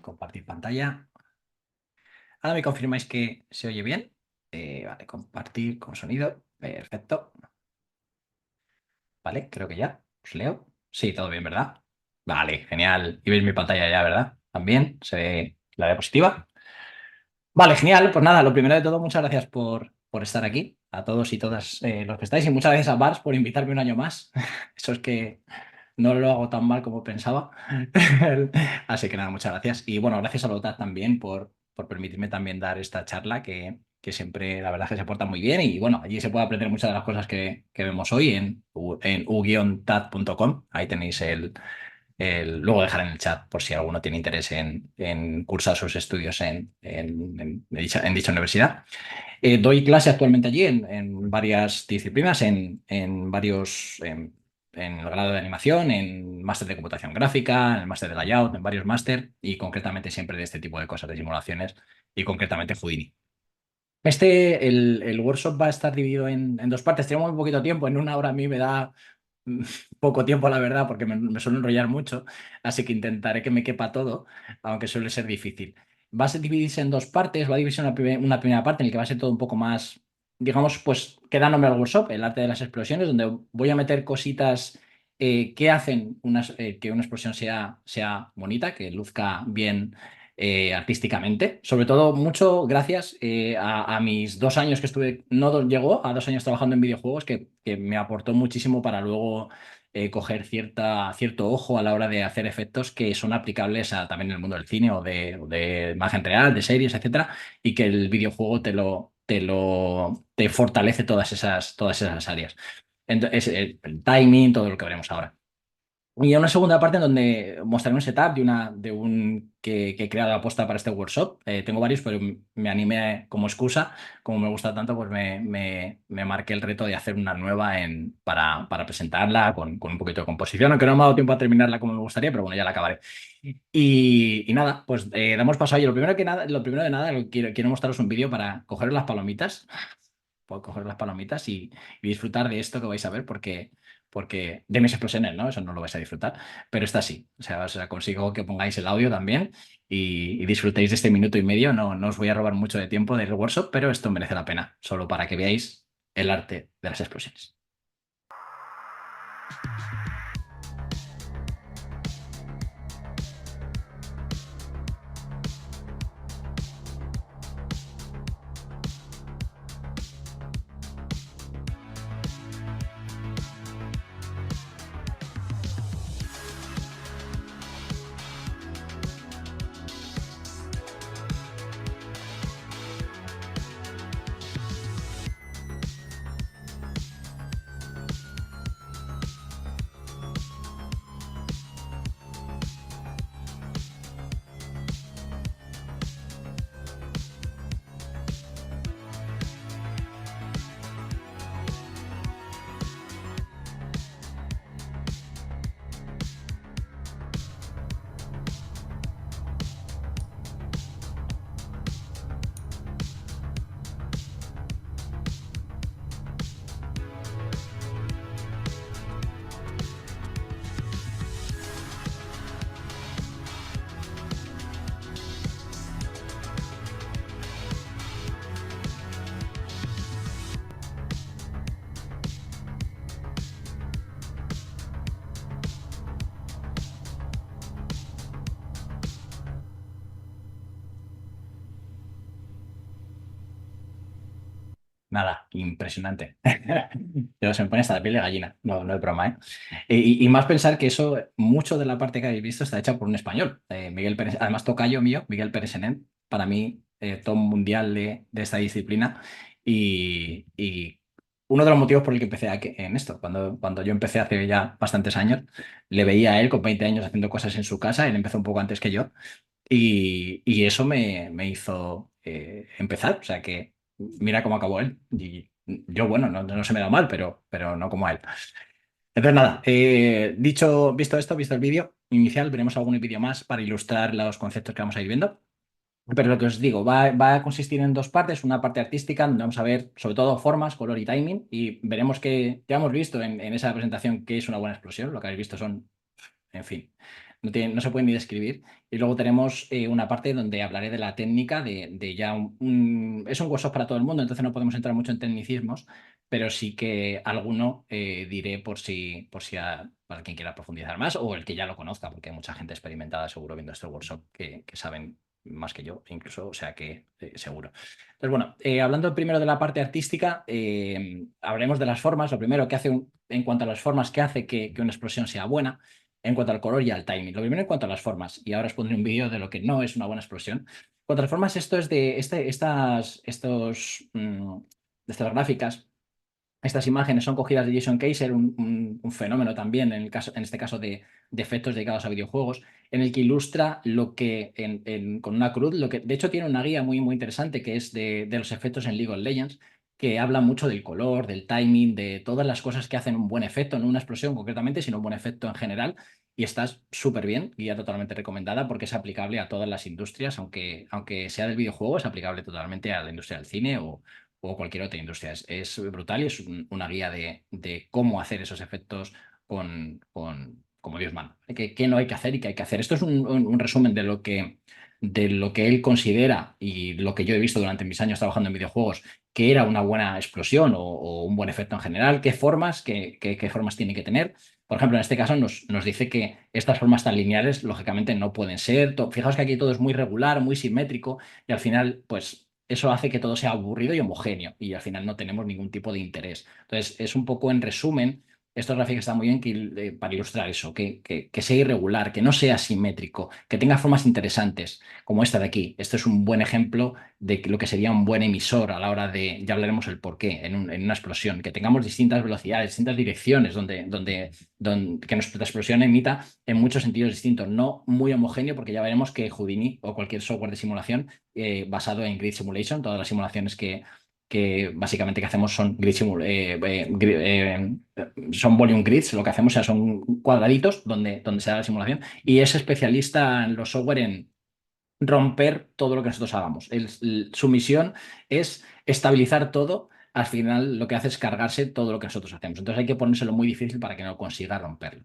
compartir pantalla. Ahora me confirmáis que se oye bien. Vale, compartir con sonido. Perfecto. Vale, creo que ya. Os leo. Sí, todo bien, ¿verdad? Vale, genial. Y veis mi pantalla ya, ¿verdad? También se ve la diapositiva. Vale, genial. Pues nada, lo primero de todo, muchas gracias por estar aquí. A todos y todas los que estáis. Y muchas gracias a Bars por invitarme un año más. Eso es que no lo hago tan mal como pensaba. Así que nada, muchas gracias. Y bueno, gracias a Lota también por permitirme también dar esta charla que siempre la verdad es que se porta muy bien. Y bueno, allí se puede aprender muchas de las cosas que vemos hoy en u-tat.com. Ahí tenéis luego dejaré en el chat por si alguno tiene interés en cursar sus estudios en dicha universidad. Doy clase actualmente allí en varias disciplinas, en varios, en el grado de animación, en máster de computación gráfica, en el máster de layout, en varios máster y concretamente siempre de este tipo de cosas, de simulaciones y concretamente Houdini. El workshop va a estar dividido en dos partes. Tenemos muy poquito tiempo. En una hora a mí me da mm, poco tiempo, la verdad, porque me suelo enrollar mucho. Así que intentaré que me quepa todo, aunque suele ser difícil. Va a ser dividirse en dos partes. Va a dividirse una primera parte en la que va a ser todo un poco más, digamos, pues que da nombre al workshop, el arte de las explosiones, donde voy a meter cositas que hacen que una explosión sea bonita, que luzca bien artísticamente. Sobre todo, mucho gracias a mis 2 años que estuve, no llegó a 2 años trabajando en videojuegos, que me aportó muchísimo para luego coger cierto ojo a la hora de hacer efectos que son aplicables también en el mundo del cine o de imagen real, de series, etcétera, y que el videojuego te fortalece todas esas áreas. Entonces, el timing, todo lo que veremos ahora. Y una segunda parte en donde mostraré un setup que he creado aposta para este workshop. Tengo varios, pero me animé como excusa. Como me gusta tanto, pues me marqué el reto de hacer una nueva para presentarla con un poquito de composición, aunque no me ha dado tiempo a terminarla como me gustaría, pero bueno, ya la acabaré. Y nada, pues damos paso a ello. Lo primero de nada, quiero mostraros un vídeo para coger las palomitas, y disfrutar de esto que vais a ver, porque de mis explosiones, ¿no? Eso no lo vais a disfrutar, pero esta sí. O sea, consigo que pongáis el audio también y disfrutéis de este minuto y medio. No os voy a robar mucho de tiempo del workshop, pero esto merece la pena, solo para que veáis el arte de las explosiones. Nada, impresionante. Pero se me pone hasta la piel de gallina, no es broma, ¿eh? Y más pensar que eso, mucho de la parte que habéis visto está hecha por un español. Miguel Pérez, además tocayo mío, Miguel Pérez Senén, para mí, top mundial de esta disciplina. Y uno de los motivos por el que empecé en esto, cuando yo empecé hace ya bastantes años, le veía a él con 20 años haciendo cosas en su casa. Él empezó un poco antes que yo. Y eso me hizo empezar. O sea que mira cómo acabó él. Y yo, bueno, no se me da mal, pero no como a él. Entonces, nada, visto esto, visto el vídeo inicial, veremos algún vídeo más para ilustrar los conceptos que vamos a ir viendo. Pero lo que os digo, va a consistir en dos partes. Una parte artística, donde vamos a ver sobre todo formas, color y timing. Y veremos que ya hemos visto en esa presentación que es una buena explosión. Lo que habéis visto son, en fin, no se puede ni describir. Y luego tenemos una parte donde hablaré de la técnica de ya es un workshop para todo el mundo, entonces no podemos entrar mucho en tecnicismos, pero sí que alguno diré para quien quiera profundizar más o el que ya lo conozca, porque hay mucha gente experimentada seguro viendo este workshop que saben más que yo, incluso, o sea que seguro. Entonces, bueno, hablando primero de la parte artística, hablaremos de las formas. Lo primero que hace en cuanto a las formas, que hace que una explosión sea buena, en cuanto al color y al timing. Lo primero en cuanto a las formas, y ahora os pondré un vídeo de lo que no es una buena explosión. En cuanto a las formas, esto es de estas gráficas. Estas imágenes son cogidas de Jason Kaiser, un fenómeno también en este caso de efectos dedicados a videojuegos, en el que ilustra lo que con una cruz, lo que de hecho tiene una guía muy, muy interesante que es de los efectos en League of Legends, que habla mucho del color, del timing, de todas las cosas que hacen un buen efecto, no una explosión concretamente, sino un buen efecto en general. Y está súper bien, guía totalmente recomendada porque es aplicable a todas las industrias, aunque sea del videojuego, es aplicable totalmente a la industria del cine o cualquier otra industria. Es brutal y es una guía de cómo hacer esos efectos como Dios manda. ¿Qué no hay que hacer y qué hay que hacer? Esto es un resumen de lo que él considera y lo que yo he visto durante mis años trabajando en videojuegos, que era una buena explosión o un buen efecto en general, qué formas tiene que tener. Por ejemplo, en este caso nos dice que estas formas tan lineales, lógicamente, no pueden ser. Fijaos que aquí todo es muy regular, muy simétrico, y al final, pues eso hace que todo sea aburrido y homogéneo y al final no tenemos ningún tipo de interés. Entonces, es un poco en resumen, estos gráficos están muy bien para ilustrar eso, que sea irregular, que no sea simétrico, que tenga formas interesantes, como esta de aquí. Esto es un buen ejemplo de lo que sería un buen emisor a la hora ya hablaremos el por qué, en una explosión, que tengamos distintas velocidades, distintas direcciones que nuestra explosión emita en muchos sentidos distintos, no muy homogéneo, porque ya veremos que Houdini o cualquier software de simulación basado en Grid Simulation. Todas las simulaciones que básicamente que hacemos son son volume grids, lo que hacemos, o sea, son cuadraditos donde se da la simulación, y es especialista en los software en romper todo lo que nosotros hagamos. Su misión es estabilizar todo. Al final lo que hace es cargarse todo lo que nosotros hacemos. Entonces hay que ponérselo muy difícil para que no consiga romperlo.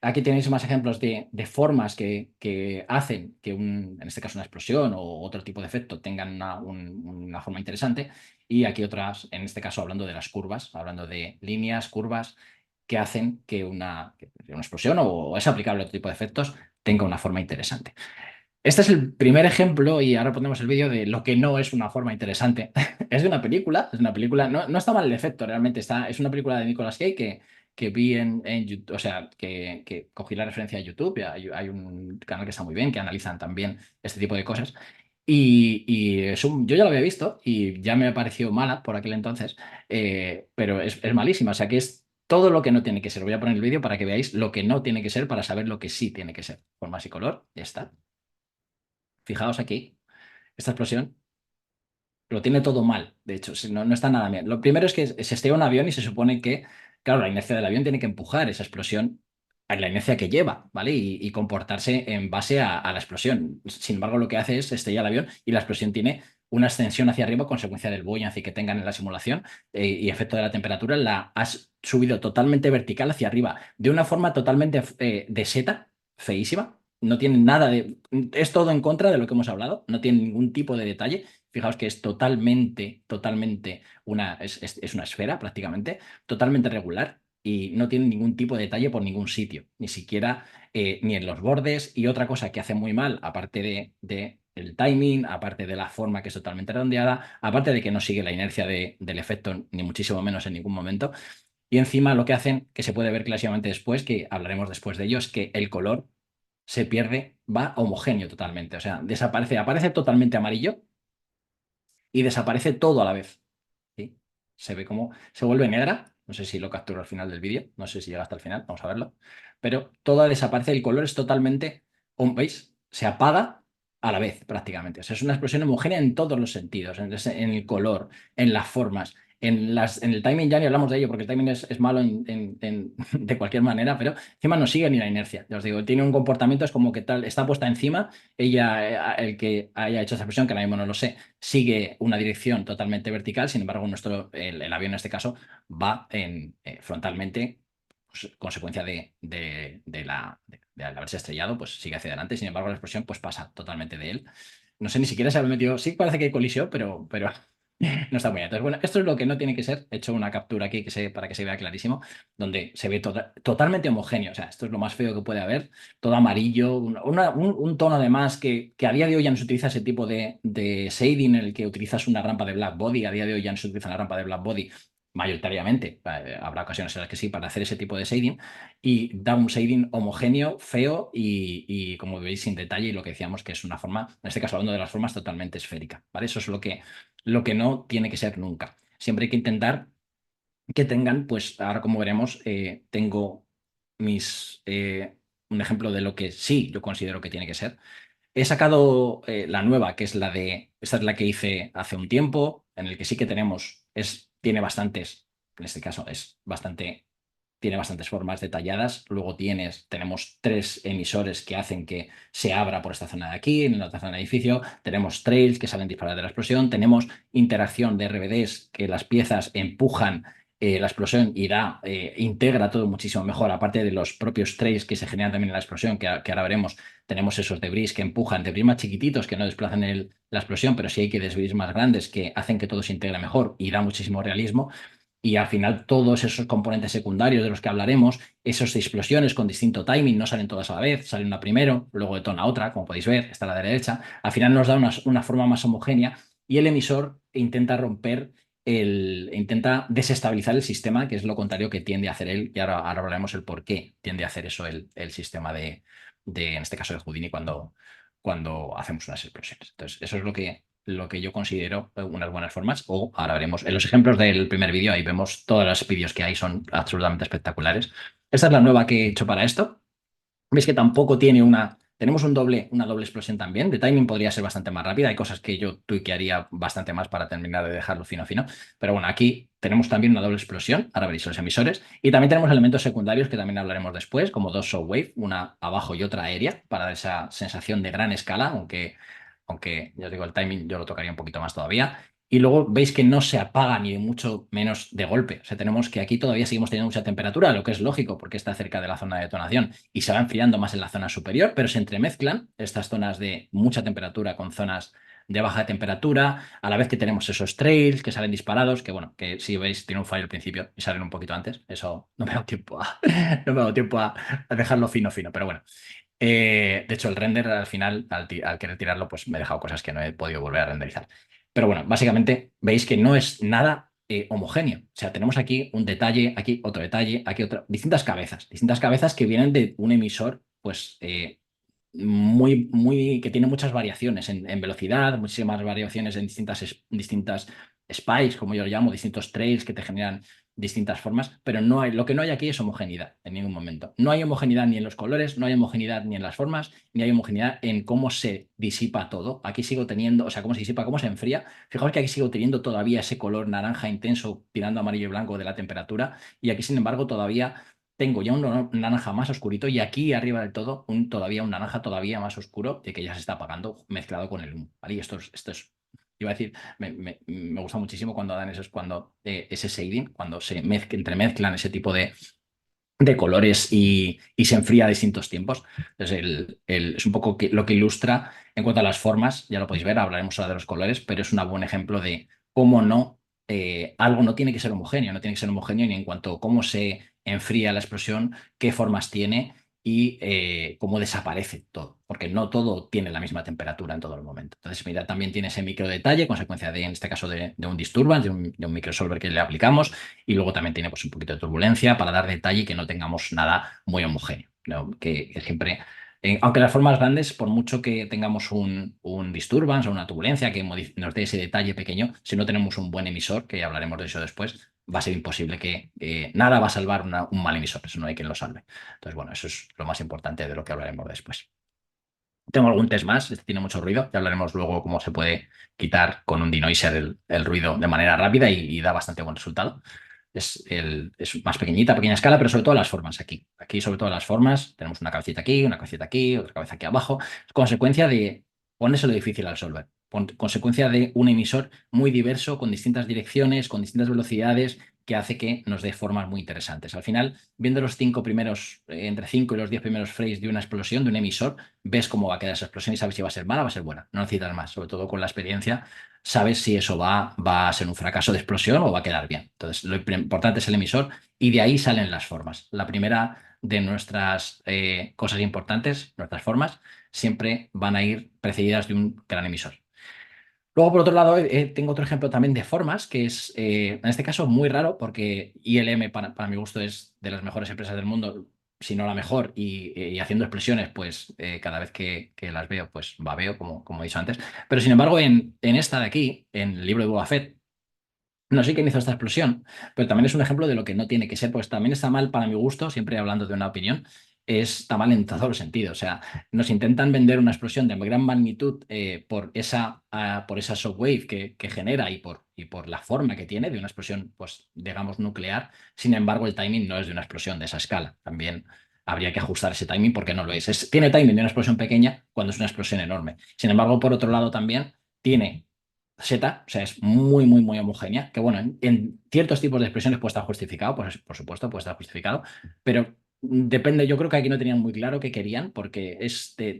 Aquí tenéis más ejemplos de formas que hacen que en este caso una explosión o otro tipo de efecto tengan una forma interesante. Y aquí otras, en este caso hablando de las curvas, hablando de líneas, curvas, que hacen que una explosión o es aplicable a otro tipo de efectos tenga una forma interesante. Este es el primer ejemplo, y ahora ponemos el vídeo de lo que no es una forma interesante. Es una película, no está mal el efecto, realmente es una película de Nicolas Cage que vi en YouTube, o sea, que cogí la referencia de YouTube. Hay un canal que está muy bien, que analizan también este tipo de cosas. Y yo ya lo había visto y ya me pareció mala por aquel entonces, pero es malísima, o sea, que es todo lo que no tiene que ser. Voy a poner el vídeo para que veáis lo que no tiene que ser para saber lo que sí tiene que ser. Formas y color, ya está. Fijaos aquí, esta explosión lo tiene todo mal, de hecho, no está nada bien. Lo primero es que se estrella un avión y se supone que, claro, la inercia del avión tiene que empujar esa explosión a la inercia que lleva, ¿vale? Y comportarse en base a la explosión. Sin embargo, lo que hace es estrellar el avión y la explosión tiene una extensión hacia arriba, consecuencia del buoyancy que tengan en la simulación y efecto de la temperatura, la has subido totalmente vertical hacia arriba, de una forma totalmente de seta, feísima. No tiene nada de... Es todo en contra de lo que hemos hablado, no tiene ningún tipo de detalle. Fijaos que es totalmente es una esfera prácticamente, totalmente regular y no tiene ningún tipo de detalle por ningún sitio, ni siquiera ni en los bordes. Y otra cosa que hace muy mal, aparte de el timing, aparte de la forma que es totalmente redondeada, aparte de que no sigue la inercia del efecto, ni muchísimo menos en ningún momento. Y encima lo que hacen, que se puede ver clarísimamente después, que hablaremos después de ello, es que el color se pierde, va homogéneo totalmente. O sea, aparece totalmente amarillo y desaparece todo a la vez. ¿Sí? Se ve como se vuelve negra. No sé si lo capturo al final del vídeo, no sé si llega hasta el final, vamos a verlo. Pero toda desaparece, el color es totalmente, ¿veis? Se apaga a la vez prácticamente. O sea, es una explosión homogénea en todos los sentidos, en el color, en las formas. En el timing ya ni hablamos de ello, porque el timing es malo de cualquier manera, pero encima no sigue ni la inercia. Ya os digo, tiene un comportamiento, es como que tal, está puesta encima, ella, el que haya hecho esa explosión, que ahora mismo no lo sé, sigue una dirección totalmente vertical. Sin embargo, el avión en este caso va frontalmente pues, consecuencia de al haberse estrellado, pues sigue hacia adelante. Sin embargo, la explosión pues pasa totalmente de él. No sé ni siquiera se ha metido. Sí, parece que hay colisión, pero no está muy bien. Entonces, bueno, esto es lo que no tiene que ser. He hecho una captura aquí para que se vea clarísimo, donde se ve totalmente homogéneo. O sea, esto es lo más feo que puede haber. Todo amarillo, un tono además que a día de hoy ya no se utiliza ese tipo de shading en el que utilizas una rampa de black body. A día de hoy ya no se utiliza la rampa de black body mayoritariamente. Habrá ocasiones en las que sí, para hacer ese tipo de shading y da un shading homogéneo, feo y, como veis, sin detalle y lo que decíamos que es una forma, en este caso hablando de las formas, totalmente esférica, ¿vale? Eso es lo que no tiene que ser nunca. Siempre hay que intentar que tengan, pues ahora como veremos, tengo un ejemplo de lo que sí yo considero que tiene que ser. He sacado la nueva, que es esta es la que hice hace un tiempo, en el que sí que tiene bastantes, en este caso tiene bastantes formas detalladas. Luego tenemos tres emisores que hacen que se abra por esta zona de aquí, en la otra zona del edificio. Tenemos trails que salen disparados de la explosión. Tenemos interacción de RBDs que las piezas empujan la explosión y integra todo muchísimo mejor. Aparte de los propios trails que se generan también en la explosión, que ahora veremos, tenemos esos debris que empujan, debris más chiquititos que no desplazan la explosión, pero sí hay que debris más grandes que hacen que todo se integre mejor y da muchísimo realismo. Y al final todos esos componentes secundarios de los que hablaremos, esas explosiones con distinto timing, no salen todas a la vez, sale una primero, luego detona otra, como podéis ver, está a la derecha. Al final nos da una forma más homogénea y el emisor intenta desestabilizar el sistema, que es lo contrario que tiende a hacer él, y ahora hablaremos el por qué tiende a hacer eso el sistema en este caso de Houdini, cuando hacemos unas explosiones. Entonces, eso es lo que yo considero unas buenas formas. O ahora veremos en los ejemplos del primer vídeo, ahí vemos todos los vídeos que hay, son absolutamente espectaculares. Esta es la nueva que he hecho para esto. Veis que tampoco tiene una. Tenemos una doble explosión también. De timing podría ser bastante más rápida. Hay cosas que yo tuiquearía bastante más para terminar de dejarlo fino fino. Pero bueno, aquí tenemos también una doble explosión. Ahora veréis los emisores. Y también tenemos elementos secundarios que también hablaremos después, como dos shockwave, una abajo y otra aérea, para dar esa sensación de gran escala, aunque ya os digo, el timing yo lo tocaría un poquito más todavía. Y luego veis que no se apaga ni mucho menos de golpe. O sea, tenemos que aquí todavía seguimos teniendo mucha temperatura, lo que es lógico porque está cerca de la zona de detonación y se va enfriando más en la zona superior, pero se entremezclan estas zonas de mucha temperatura con zonas de baja temperatura, a la vez que tenemos esos trails que salen disparados, que bueno, que si veis tiene un fallo al principio y salen un poquito antes. Eso no me ha dado tiempo no me ha dado tiempo a dejarlo fino fino, pero bueno. De hecho, el render al final, al querer tirarlo, pues me he dejado cosas que no he podido volver a renderizar. Pero bueno, básicamente veis que no es nada homogéneo. O sea, tenemos aquí un detalle, aquí otro detalle, aquí otro. Distintas cabezas que vienen de un emisor, pues que tiene muchas variaciones en velocidad, muchísimas variaciones en distintas spikes, como yo lo llamo, distintos trails que te generan distintas formas, pero lo que no hay aquí es homogeneidad en ningún momento. No hay homogeneidad ni en los colores, no hay homogeneidad ni en las formas, ni hay homogeneidad en cómo se disipa todo. Aquí sigo teniendo, o sea, cómo se disipa, cómo se enfría. Fijaos que aquí sigo teniendo todavía ese color naranja intenso tirando amarillo y blanco de la temperatura, y aquí, sin embargo, todavía tengo ya un naranja más oscurito y aquí arriba del todo todavía un naranja todavía más oscuro de que ya se está apagando mezclado con el humo. ¿Vale? Y esto es, iba a decir, me gusta muchísimo cuando dan eso, es cuando ese shading, cuando entremezclan ese tipo de colores y se enfría a distintos tiempos. Entonces, es un poco lo que ilustra en cuanto a las formas, ya lo podéis ver, hablaremos ahora de los colores, pero es un buen ejemplo de cómo no, algo no tiene que ser homogéneo, no tiene que ser homogéneo ni en cuanto a cómo se enfría la explosión, qué formas tiene y cómo desaparece todo, porque no todo tiene la misma temperatura en todo el momento. Entonces, mira, también tiene ese micro detalle, consecuencia en este caso, de un disturbance, de un microsolver que le aplicamos, y luego también tiene pues, un poquito de turbulencia para dar detalle y que no tengamos nada muy homogéneo, ¿no? Que siempre, aunque las formas grandes, por mucho que tengamos un disturbance o una turbulencia que nos dé ese detalle pequeño, si no tenemos un buen emisor, que ya hablaremos de eso después, va a ser imposible que nada va a salvar un mal emisor, eso no hay quien lo salve. Entonces, bueno, eso es lo más importante de lo que hablaremos después. Tengo algún test más, este tiene mucho ruido, ya hablaremos luego cómo se puede quitar con un denoiser el ruido de manera rápida y da bastante buen resultado. Es más pequeña escala, pero sobre todo las formas aquí. Aquí, sobre todo las formas, tenemos una cabecita aquí, otra cabeza aquí abajo. Es consecuencia de ponérselo difícil al solver. Consecuencia de un emisor muy diverso, con distintas direcciones, con distintas velocidades, que hace que nos dé formas muy interesantes. Al final, viendo los 5 primeros, entre 5 y los 10 primeros frames de una explosión, de un emisor, ves cómo va a quedar esa explosión y sabes si va a ser mala o va a ser buena. No necesitas más, sobre todo con la experiencia, sabes si eso va a ser un fracaso de explosión o va a quedar bien. Entonces, lo importante es el emisor y de ahí salen las formas. La primera de nuestras cosas importantes, nuestras formas, siempre van a ir precedidas de un gran emisor. Luego, por otro lado, tengo otro ejemplo también de formas, que es, en este caso, muy raro, porque ILM, para mi gusto, es de las mejores empresas del mundo, si no la mejor, y haciendo expresiones, pues cada vez que las veo, pues babeo, como he dicho antes. Pero, sin embargo, en esta de aquí, en el libro de Boba Fett, no sé quién hizo esta explosión, pero también es un ejemplo de lo que no tiene que ser, pues también está mal para mi gusto, siempre hablando de una opinión, está mal en todos los sentidos. O sea, nos intentan vender una explosión de gran magnitud por esa shockwave que genera y por la forma que tiene de una explosión, pues digamos, nuclear. Sin embargo, el timing no es de una explosión de esa escala. También habría que ajustar ese timing porque no lo es. Tiene timing de una explosión pequeña cuando es una explosión enorme. Sin embargo, por otro lado, también tiene Z, o sea, es muy, muy, muy homogénea, que bueno, en ciertos tipos de expresiones puede estar justificado, pues por supuesto puede estar justificado, pero depende, yo creo que aquí no tenían muy claro qué querían, porque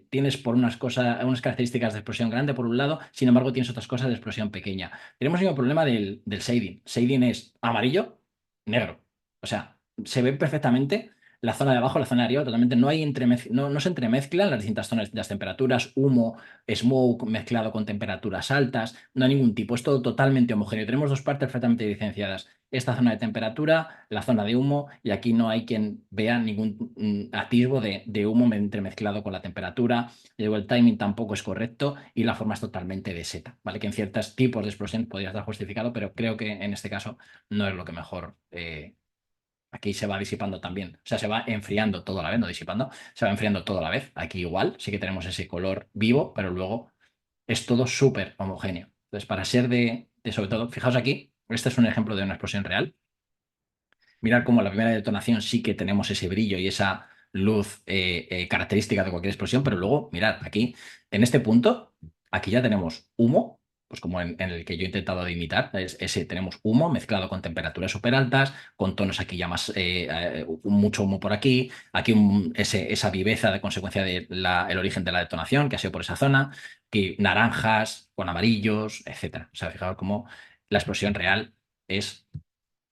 tienes por unas cosas, unas características de explosión grande por un lado, sin embargo tienes otras cosas de explosión pequeña. Tenemos el mismo problema del shading. Shading es amarillo, negro. O sea, se ve perfectamente la zona de abajo, la zona de arriba, totalmente no hay no se entremezclan las distintas zonas, las temperaturas, humo, smoke mezclado con temperaturas altas, no hay ningún tipo, es todo totalmente homogéneo. Tenemos dos partes perfectamente diferenciadas. Esta zona de temperatura, la zona de humo, y aquí no hay quien vea ningún atisbo de humo entremezclado con la temperatura. Luego el timing tampoco es correcto y la forma es totalmente de seta, ¿vale? Que en ciertos tipos de explosión podría estar justificado, pero creo que en este caso no es lo que mejor. Aquí se va disipando también, o sea, se va enfriando todo a la vez, no disipando, se va enfriando todo a la vez. Aquí igual, sí que tenemos ese color vivo, pero luego es todo súper homogéneo. Entonces, para ser sobre todo, fijaos aquí, este es un ejemplo de una explosión real. Mirad cómo la primera detonación sí que tenemos ese brillo y esa luz característica de cualquier explosión, pero luego, mirad, aquí, en este punto, aquí ya tenemos humo, pues como en el que yo he intentado de imitar, ese tenemos humo mezclado con temperaturas súper altas, con tonos aquí ya más, mucho humo por aquí, aquí esa viveza de consecuencia del origen de la detonación, que ha sido por esa zona, que naranjas con amarillos, etcétera. O sea, fijaos cómo la explosión real es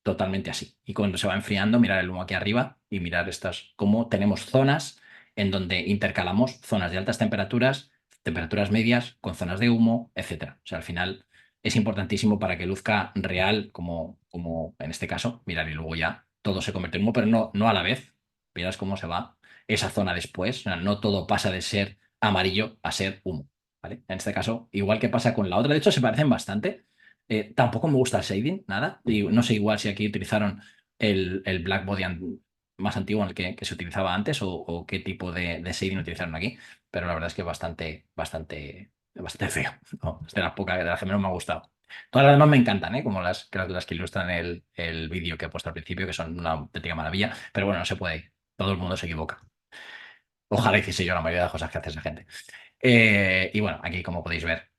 totalmente así. Y cuando se va enfriando, mirar el humo aquí arriba y mirar cómo tenemos zonas en donde intercalamos zonas de altas temperaturas, temperaturas medias, con zonas de humo, etcétera. O sea, al final es importantísimo para que luzca real, como en este caso, mirar y luego ya todo se convierte en humo, pero no a la vez. Miras cómo se va esa zona después. O sea, no todo pasa de ser amarillo a ser humo. ¿Vale? En este caso, igual que pasa con la otra, de hecho se parecen bastante. Tampoco me gusta el shading, nada. Y no sé igual si aquí utilizaron el black body más antiguo en el que se utilizaba antes o qué tipo de shading utilizaron aquí, pero la verdad es que bastante, bastante, bastante feo. ¿No? Es de las que menos me ha gustado. Todas las demás me encantan, ¿eh? Como las que ilustran el vídeo que he puesto al principio, que son una auténtica maravilla, pero bueno, no se puede. Todo el mundo se equivoca. Ojalá hiciese yo la mayoría de las cosas que hace esa gente. Y bueno, aquí como podéis ver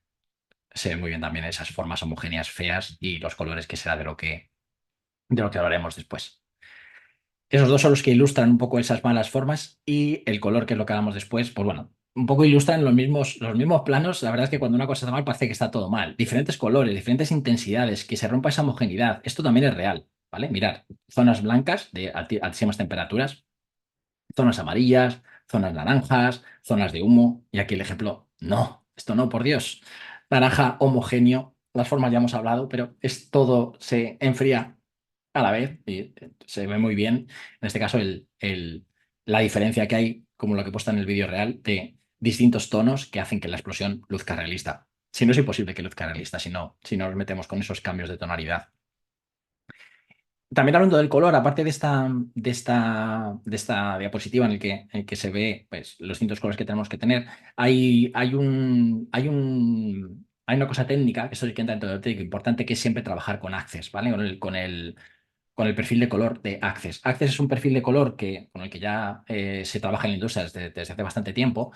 se ven muy bien también esas formas homogéneas feas y los colores, que será de lo que hablaremos después. Esos dos son los que ilustran un poco esas malas formas y el color, que es lo que hablamos después, pues bueno, un poco ilustran los mismos planos. La verdad es que cuando una cosa está mal parece que está todo mal. Diferentes colores, diferentes intensidades, que se rompa esa homogeneidad. Esto también es real, ¿vale? Mirad, zonas blancas de altísimas temperaturas, zonas amarillas, zonas naranjas, zonas de humo. Y aquí el ejemplo, no, esto no, por Dios. Naranja homogéneo, las formas ya hemos hablado, pero es todo se enfría a la vez y se ve muy bien. En este caso, la diferencia que hay, como lo que he puesto en el vídeo real, de distintos tonos que hacen que la explosión luzca realista. Si no es imposible que luzca realista, si no nos metemos con esos cambios de tonalidad. También hablando del color, aparte de esta diapositiva en el que se ve pues, los distintos colores que tenemos que tener, hay una cosa técnica, que eso sí que entra dentro del técnico importante, que es siempre trabajar con Access, ¿vale? Con el perfil de color de Access. Access es un perfil de color con el que ya se trabaja en la industria desde hace bastante tiempo,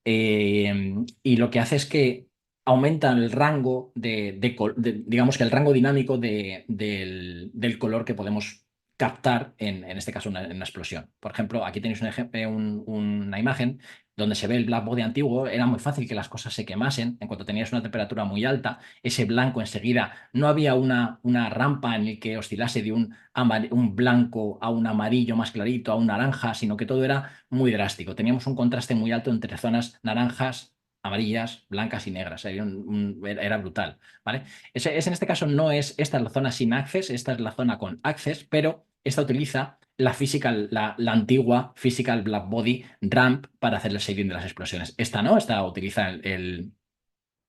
y lo que hace es que aumentan el rango digamos que el rango dinámico del color que podemos captar en este caso en una explosión. Por ejemplo, aquí tenéis una imagen donde se ve el black body antiguo. Era muy fácil que las cosas se quemasen. En cuanto tenías una temperatura muy alta, ese blanco enseguida, no había una rampa en el que oscilase de un blanco a un amarillo más clarito, a un naranja, sino que todo era muy drástico. Teníamos un contraste muy alto entre zonas naranjas, amarillas, blancas y negras. Era brutal, ¿vale? En este caso no es, esta es la zona sin access, esta es la zona con access, pero esta utiliza la antigua Physical Black Body Ramp para hacer el shading de las explosiones. Esta no, esta utiliza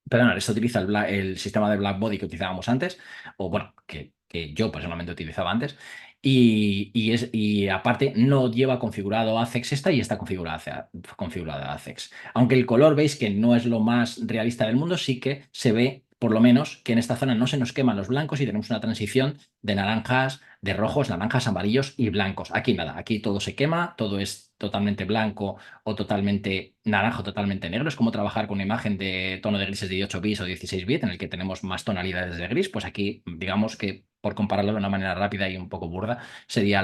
perdón, esta utiliza el sistema de Black Body que utilizábamos antes, o bueno, que yo personalmente utilizaba antes, y aparte no lleva configurado ACEX esta y está configurada ACEX. Aunque el color veis que no es lo más realista del mundo, sí que se ve por lo menos que en esta zona no se nos queman los blancos y tenemos una transición de naranjas, de rojos, naranjas, amarillos y blancos. Aquí nada, aquí todo se quema, todo es totalmente blanco o totalmente naranja o totalmente negro. Es como trabajar con una imagen de tono de grises de 18 bits o 16 bits en el que tenemos más tonalidades de gris. Pues aquí, digamos que por compararlo de una manera rápida y un poco burda, sería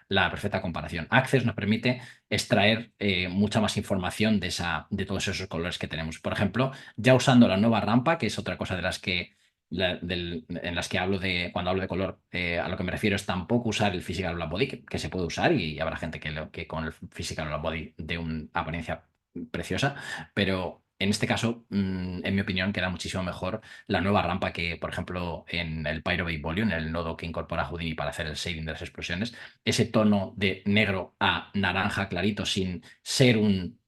la perfecta comparación. Access nos permite extraer mucha más información de todos esos colores que tenemos. Por ejemplo, ya usando la nueva rampa, que es otra cosa de las que en las que cuando hablo de color, a lo que me refiero es tampoco usar el Physical Black Body, que se puede usar y habrá gente que con el Physical Black Body dé una apariencia preciosa, pero en este caso, en mi opinión, queda muchísimo mejor la nueva rampa que, por ejemplo, en el Pyrobase Volume, el nodo que incorpora Houdini para hacer el shading de las explosiones, ese tono de negro a naranja clarito sin ser un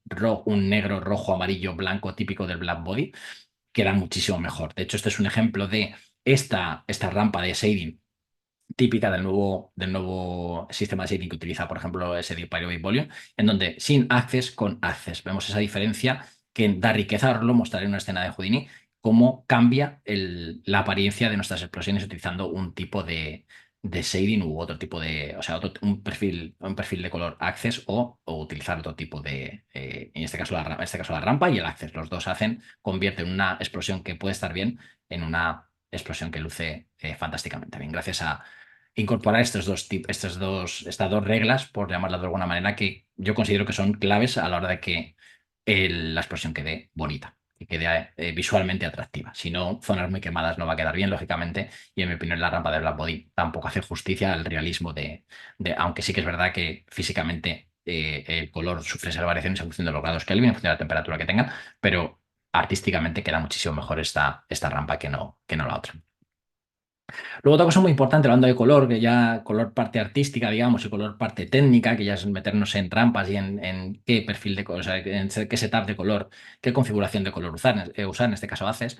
negro, rojo, amarillo, blanco típico del Black Body queda muchísimo mejor. De hecho, este es un ejemplo de esta rampa de shading típica del nuevo sistema de shading que utiliza, por ejemplo, ese de Pirate Volume, en donde sin access, con access. Vemos esa diferencia que da riqueza. Ahora lo mostraré en una escena de Houdini, cómo cambia la apariencia de nuestras explosiones utilizando un tipo de shading u otro tipo de, o sea, un perfil de color access o utilizar otro tipo en este caso la rampa y el access. Los dos convierten una explosión que puede estar bien en una explosión que luce fantásticamente bien, gracias a incorporar estas dos reglas, por llamarlas de alguna manera, que yo considero que son claves a la hora de que la explosión quede bonita y quede visualmente atractiva. Si no, zonas muy quemadas no va a quedar bien, lógicamente, y en mi opinión la rampa de Black Body tampoco hace justicia al realismo aunque sí que es verdad que físicamente el color sufre esas variaciones en función de los grados Kelvin, en función de la temperatura que tengan, pero artísticamente queda muchísimo mejor esta rampa que no la otra. Luego otra cosa muy importante, hablando de color, que ya color parte artística, digamos, y color parte técnica, que ya es meternos en trampas y en qué perfil de color, o sea, en qué setup de color, qué configuración de color usar, en este caso haces.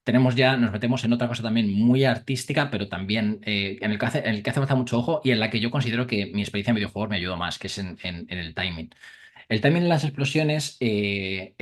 Nos metemos en otra cosa también muy artística, pero también en el que hace falta mucho ojo y en la que yo considero que mi experiencia en videojuegos me ayudó más, que es en el timing. El timing en las explosiones se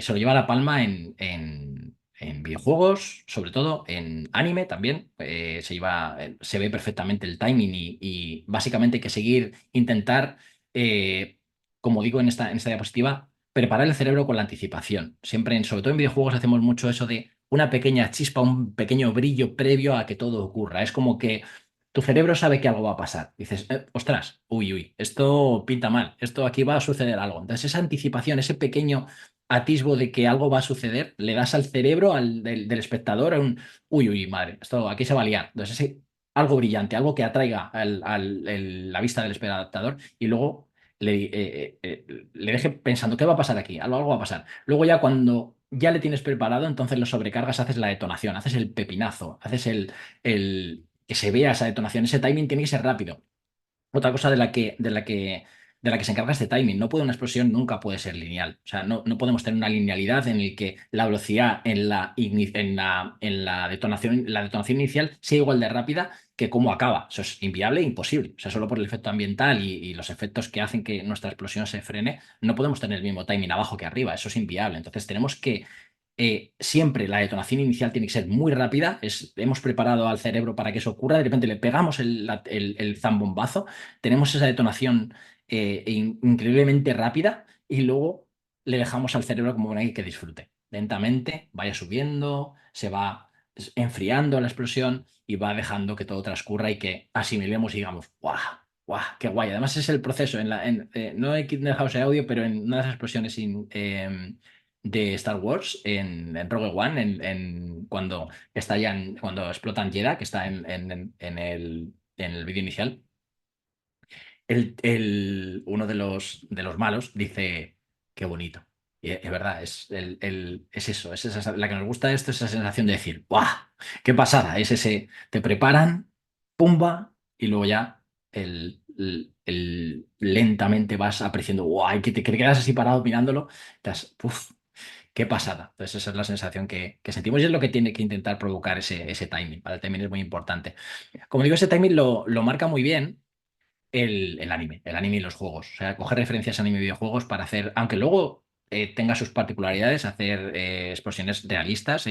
lo lleva la palma en videojuegos, sobre todo en anime también. Se ve perfectamente el timing y básicamente hay que intentar, eh, como digo en esta diapositiva, preparar el cerebro con la anticipación. Siempre, sobre todo en videojuegos, hacemos mucho eso de una pequeña chispa, un pequeño brillo previo a que todo ocurra. Es como que tu cerebro sabe que algo va a pasar. Dices, ostras, uy, uy, esto pinta mal, esto aquí va a suceder algo. Entonces, esa anticipación, ese pequeño atisbo de que algo va a suceder, le das al cerebro del espectador uy, uy, madre, esto aquí se va a liar. Entonces, algo brillante, algo que atraiga la vista del espectador y luego le deje pensando, ¿qué va a pasar aquí? Algo va a pasar. Luego ya cuando ya le tienes preparado, entonces lo sobrecargas, haces la detonación, haces el pepinazo, haces que se vea esa detonación. Ese timing tiene que ser rápido. Otra cosa de la que se encarga este timing. Una explosión nunca puede ser lineal. O sea, no podemos tener una linealidad en el que la velocidad en la detonación inicial sea igual de rápida que cómo acaba. Eso es inviable e imposible. O sea, solo por el efecto ambiental y los efectos que hacen que nuestra explosión se frene, no podemos tener el mismo timing abajo que arriba. Eso es inviable. Entonces tenemos que siempre la detonación inicial tiene que ser muy rápida. Hemos preparado al cerebro para que eso ocurra. De repente le pegamos el zambombazo, tenemos esa detonación increíblemente rápida y luego le dejamos al cerebro como una que disfrute. lentamente vaya subiendo, se va enfriando la explosión y va dejando que todo transcurra y que asimilemos y digamos, ¡guau! ¡Guau! ¡Qué guay! Además es el proceso, no he dejado ese audio, pero en una de las explosiones de Star Wars, en Rogue One, cuando explotan Jedha, que está en el vídeo inicial, uno de los malos dice, qué bonito. Y es verdad, es eso, la que nos gusta de esto es esa sensación de decir, ¡guau! ¡Qué pasada! Es ese, te preparan, pumba, y luego ya lentamente vas apreciando, ¡guau! Y que te quedas así parado mirándolo, ¡puf! ¡Qué pasada! Entonces esa es la sensación que sentimos y es lo que tiene que intentar provocar ese timing. ¿Vale? El timing es muy importante. Como digo, ese timing lo marca muy bien el anime y los juegos. O sea, coger referencias a anime y videojuegos para hacer, aunque luego tenga sus particularidades, hacer explosiones realistas o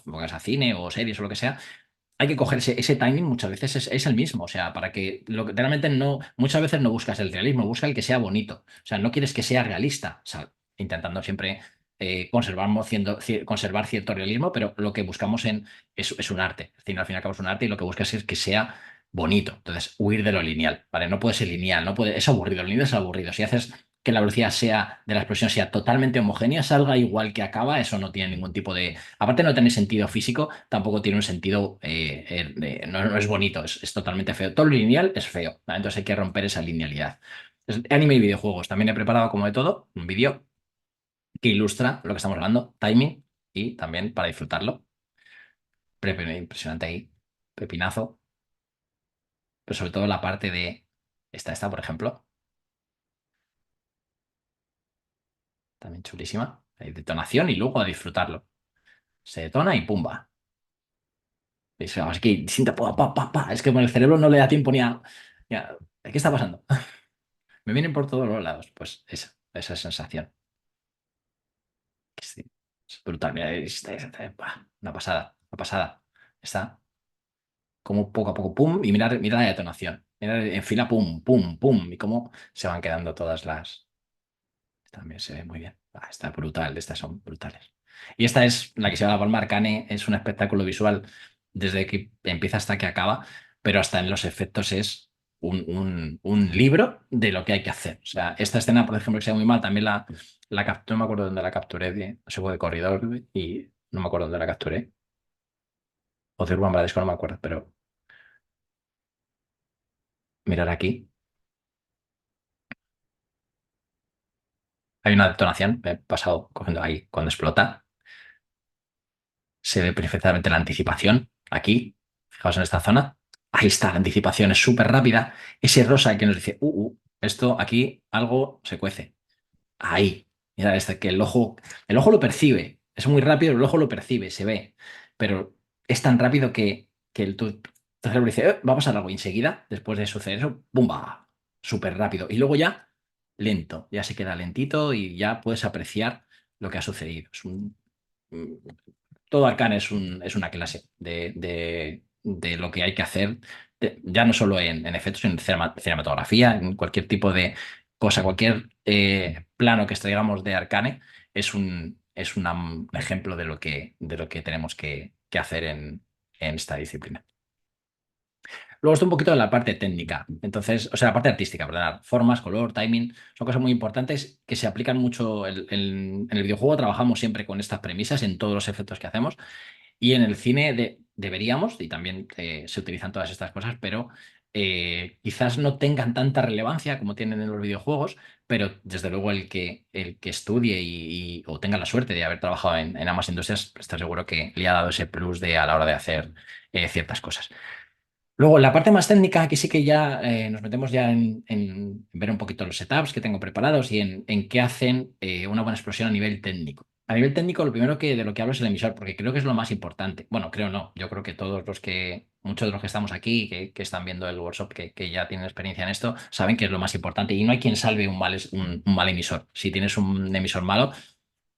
pongas a cine o series o lo que sea, hay que coger ese timing, muchas veces es el mismo. O sea, para que realmente no, muchas veces no buscas el realismo, busca el que sea bonito. O sea, no quieres que sea realista. O sea, intentando siempre conservar cierto realismo, pero lo que buscamos es un arte. Es decir, al fin y al cabo es un arte y lo que buscas es que sea bonito. Entonces, huir de lo lineal, ¿vale? No puede ser lineal, es aburrido, lo lineal es aburrido. Si haces que la velocidad de la explosión sea totalmente homogénea, salga igual que acaba, eso no tiene ningún tipo de... Aparte de no tener sentido físico, tampoco tiene un sentido... no es bonito, es totalmente feo. Todo lo lineal es feo, ¿vale? Entonces hay que romper esa linealidad. Anime y videojuegos. También he preparado, como de todo, un vídeo que ilustra lo que estamos hablando, timing, y también para disfrutarlo. Impresionante ahí, pepinazo, pero sobre todo la parte de esta, por ejemplo, también chulísima. Hay detonación y luego a disfrutarlo. Se detona y pumba. Es que distinta, es que con el cerebro no le da tiempo ¿qué está pasando? Me vienen por todos los lados. Pues esa sensación. Sí, es brutal. Mira, una pasada, una pasada. Está como poco a poco, pum, y mira la detonación. Mira en fila, pum, pum, pum, y cómo se van quedando todas las. También se ve muy bien. Está brutal, estas son brutales. Y esta es la que se llama La Palma Arcane, es un espectáculo visual desde que empieza hasta que acaba, pero hasta en los efectos es un libro de lo que hay que hacer. O sea, esta escena, por ejemplo, que se ve muy mal, también no me acuerdo dónde la capturé, se fue de corredor y no me acuerdo dónde la capturé. O de Urban Bradesco, no me acuerdo, pero mirar aquí. Hay una detonación, me he pasado cogiendo ahí cuando explota. Se ve perfectamente la anticipación aquí. Fijaos en esta zona. Ahí está, la anticipación es súper rápida. Ese rosa que nos dice, esto aquí algo se cuece. Ahí. Mira, que el ojo lo percibe. Es muy rápido, el ojo lo percibe, se ve. Pero es tan rápido que tu cerebro dice, va a pasar algo". Y enseguida, después de suceder eso, ¡bumba! Súper rápido. Y luego ya, lento. Ya se queda lentito y ya puedes apreciar lo que ha sucedido. Mm, Todo Arcane es una clase de lo que hay que hacer, ya no solo en efectos, en cinematografía, en cualquier tipo de cosa, cualquier plano que extraigamos de Arcane es un ejemplo de lo que tenemos que hacer en esta disciplina. Luego está un poquito en la parte técnica, entonces, o sea, la parte artística, perdón, formas, color, timing, son cosas muy importantes que se aplican mucho en el videojuego. Trabajamos siempre con estas premisas en todos los efectos que hacemos y en el cine deberíamos, y también se utilizan todas estas cosas, pero quizás no tengan tanta relevancia como tienen en los videojuegos, pero desde luego el que estudie o tenga la suerte de haber trabajado en ambas industrias, está seguro que le ha dado ese plus a la hora de hacer ciertas cosas. Luego, la parte más técnica, aquí sí que ya nos metemos ya en ver un poquito los setups que tengo preparados y en qué hacen una buena explosión a nivel técnico. A nivel técnico, lo primero de lo que hablo es el emisor, porque creo que es lo más importante. Bueno, creo no, yo creo que muchos de los que estamos aquí, que están viendo el workshop, que ya tienen experiencia en esto, saben que es lo más importante y no hay quien salve un mal emisor. Si tienes un emisor malo,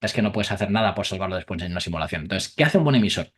es que no puedes hacer nada por salvarlo después en una simulación. Entonces, ¿qué hace un buen emisor?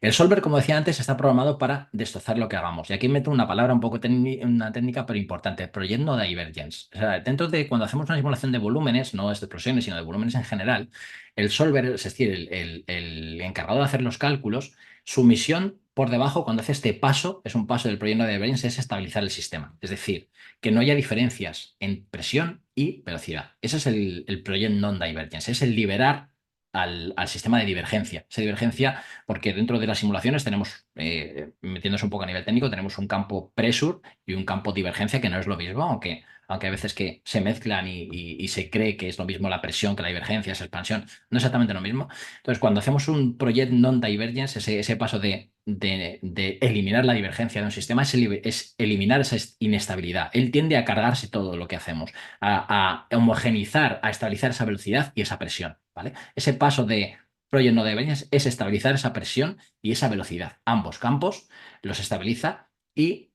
El solver, como decía antes, está programado para destrozar lo que hagamos. Y aquí meto una palabra un poco una técnica, pero importante, project no divergence. O sea, dentro de cuando hacemos una simulación de volúmenes, no de explosiones, sino de volúmenes en general, el solver, es decir, el encargado de hacer los cálculos, su misión por debajo, cuando hace este paso, es un paso del project no divergence, es estabilizar el sistema. Es decir, que no haya diferencias en presión y velocidad. Ese es el project non-divergence, es el liberar al sistema de divergencia. Esa divergencia porque dentro de las simulaciones tenemos, metiéndose un poco a nivel técnico, tenemos un campo pressure y un campo divergencia que no es lo mismo, aunque hay veces que se mezclan y se cree que es lo mismo la presión que la divergencia, esa expansión, no es exactamente lo mismo. Entonces, cuando hacemos un project non-divergence, ese paso de eliminar la divergencia de un sistema es eliminar esa inestabilidad. Él tiende a cargarse todo lo que hacemos, a homogeneizar, a estabilizar esa velocidad y esa presión, ¿vale? Ese paso de Project no deberías es estabilizar esa presión y esa velocidad. Ambos campos los estabiliza y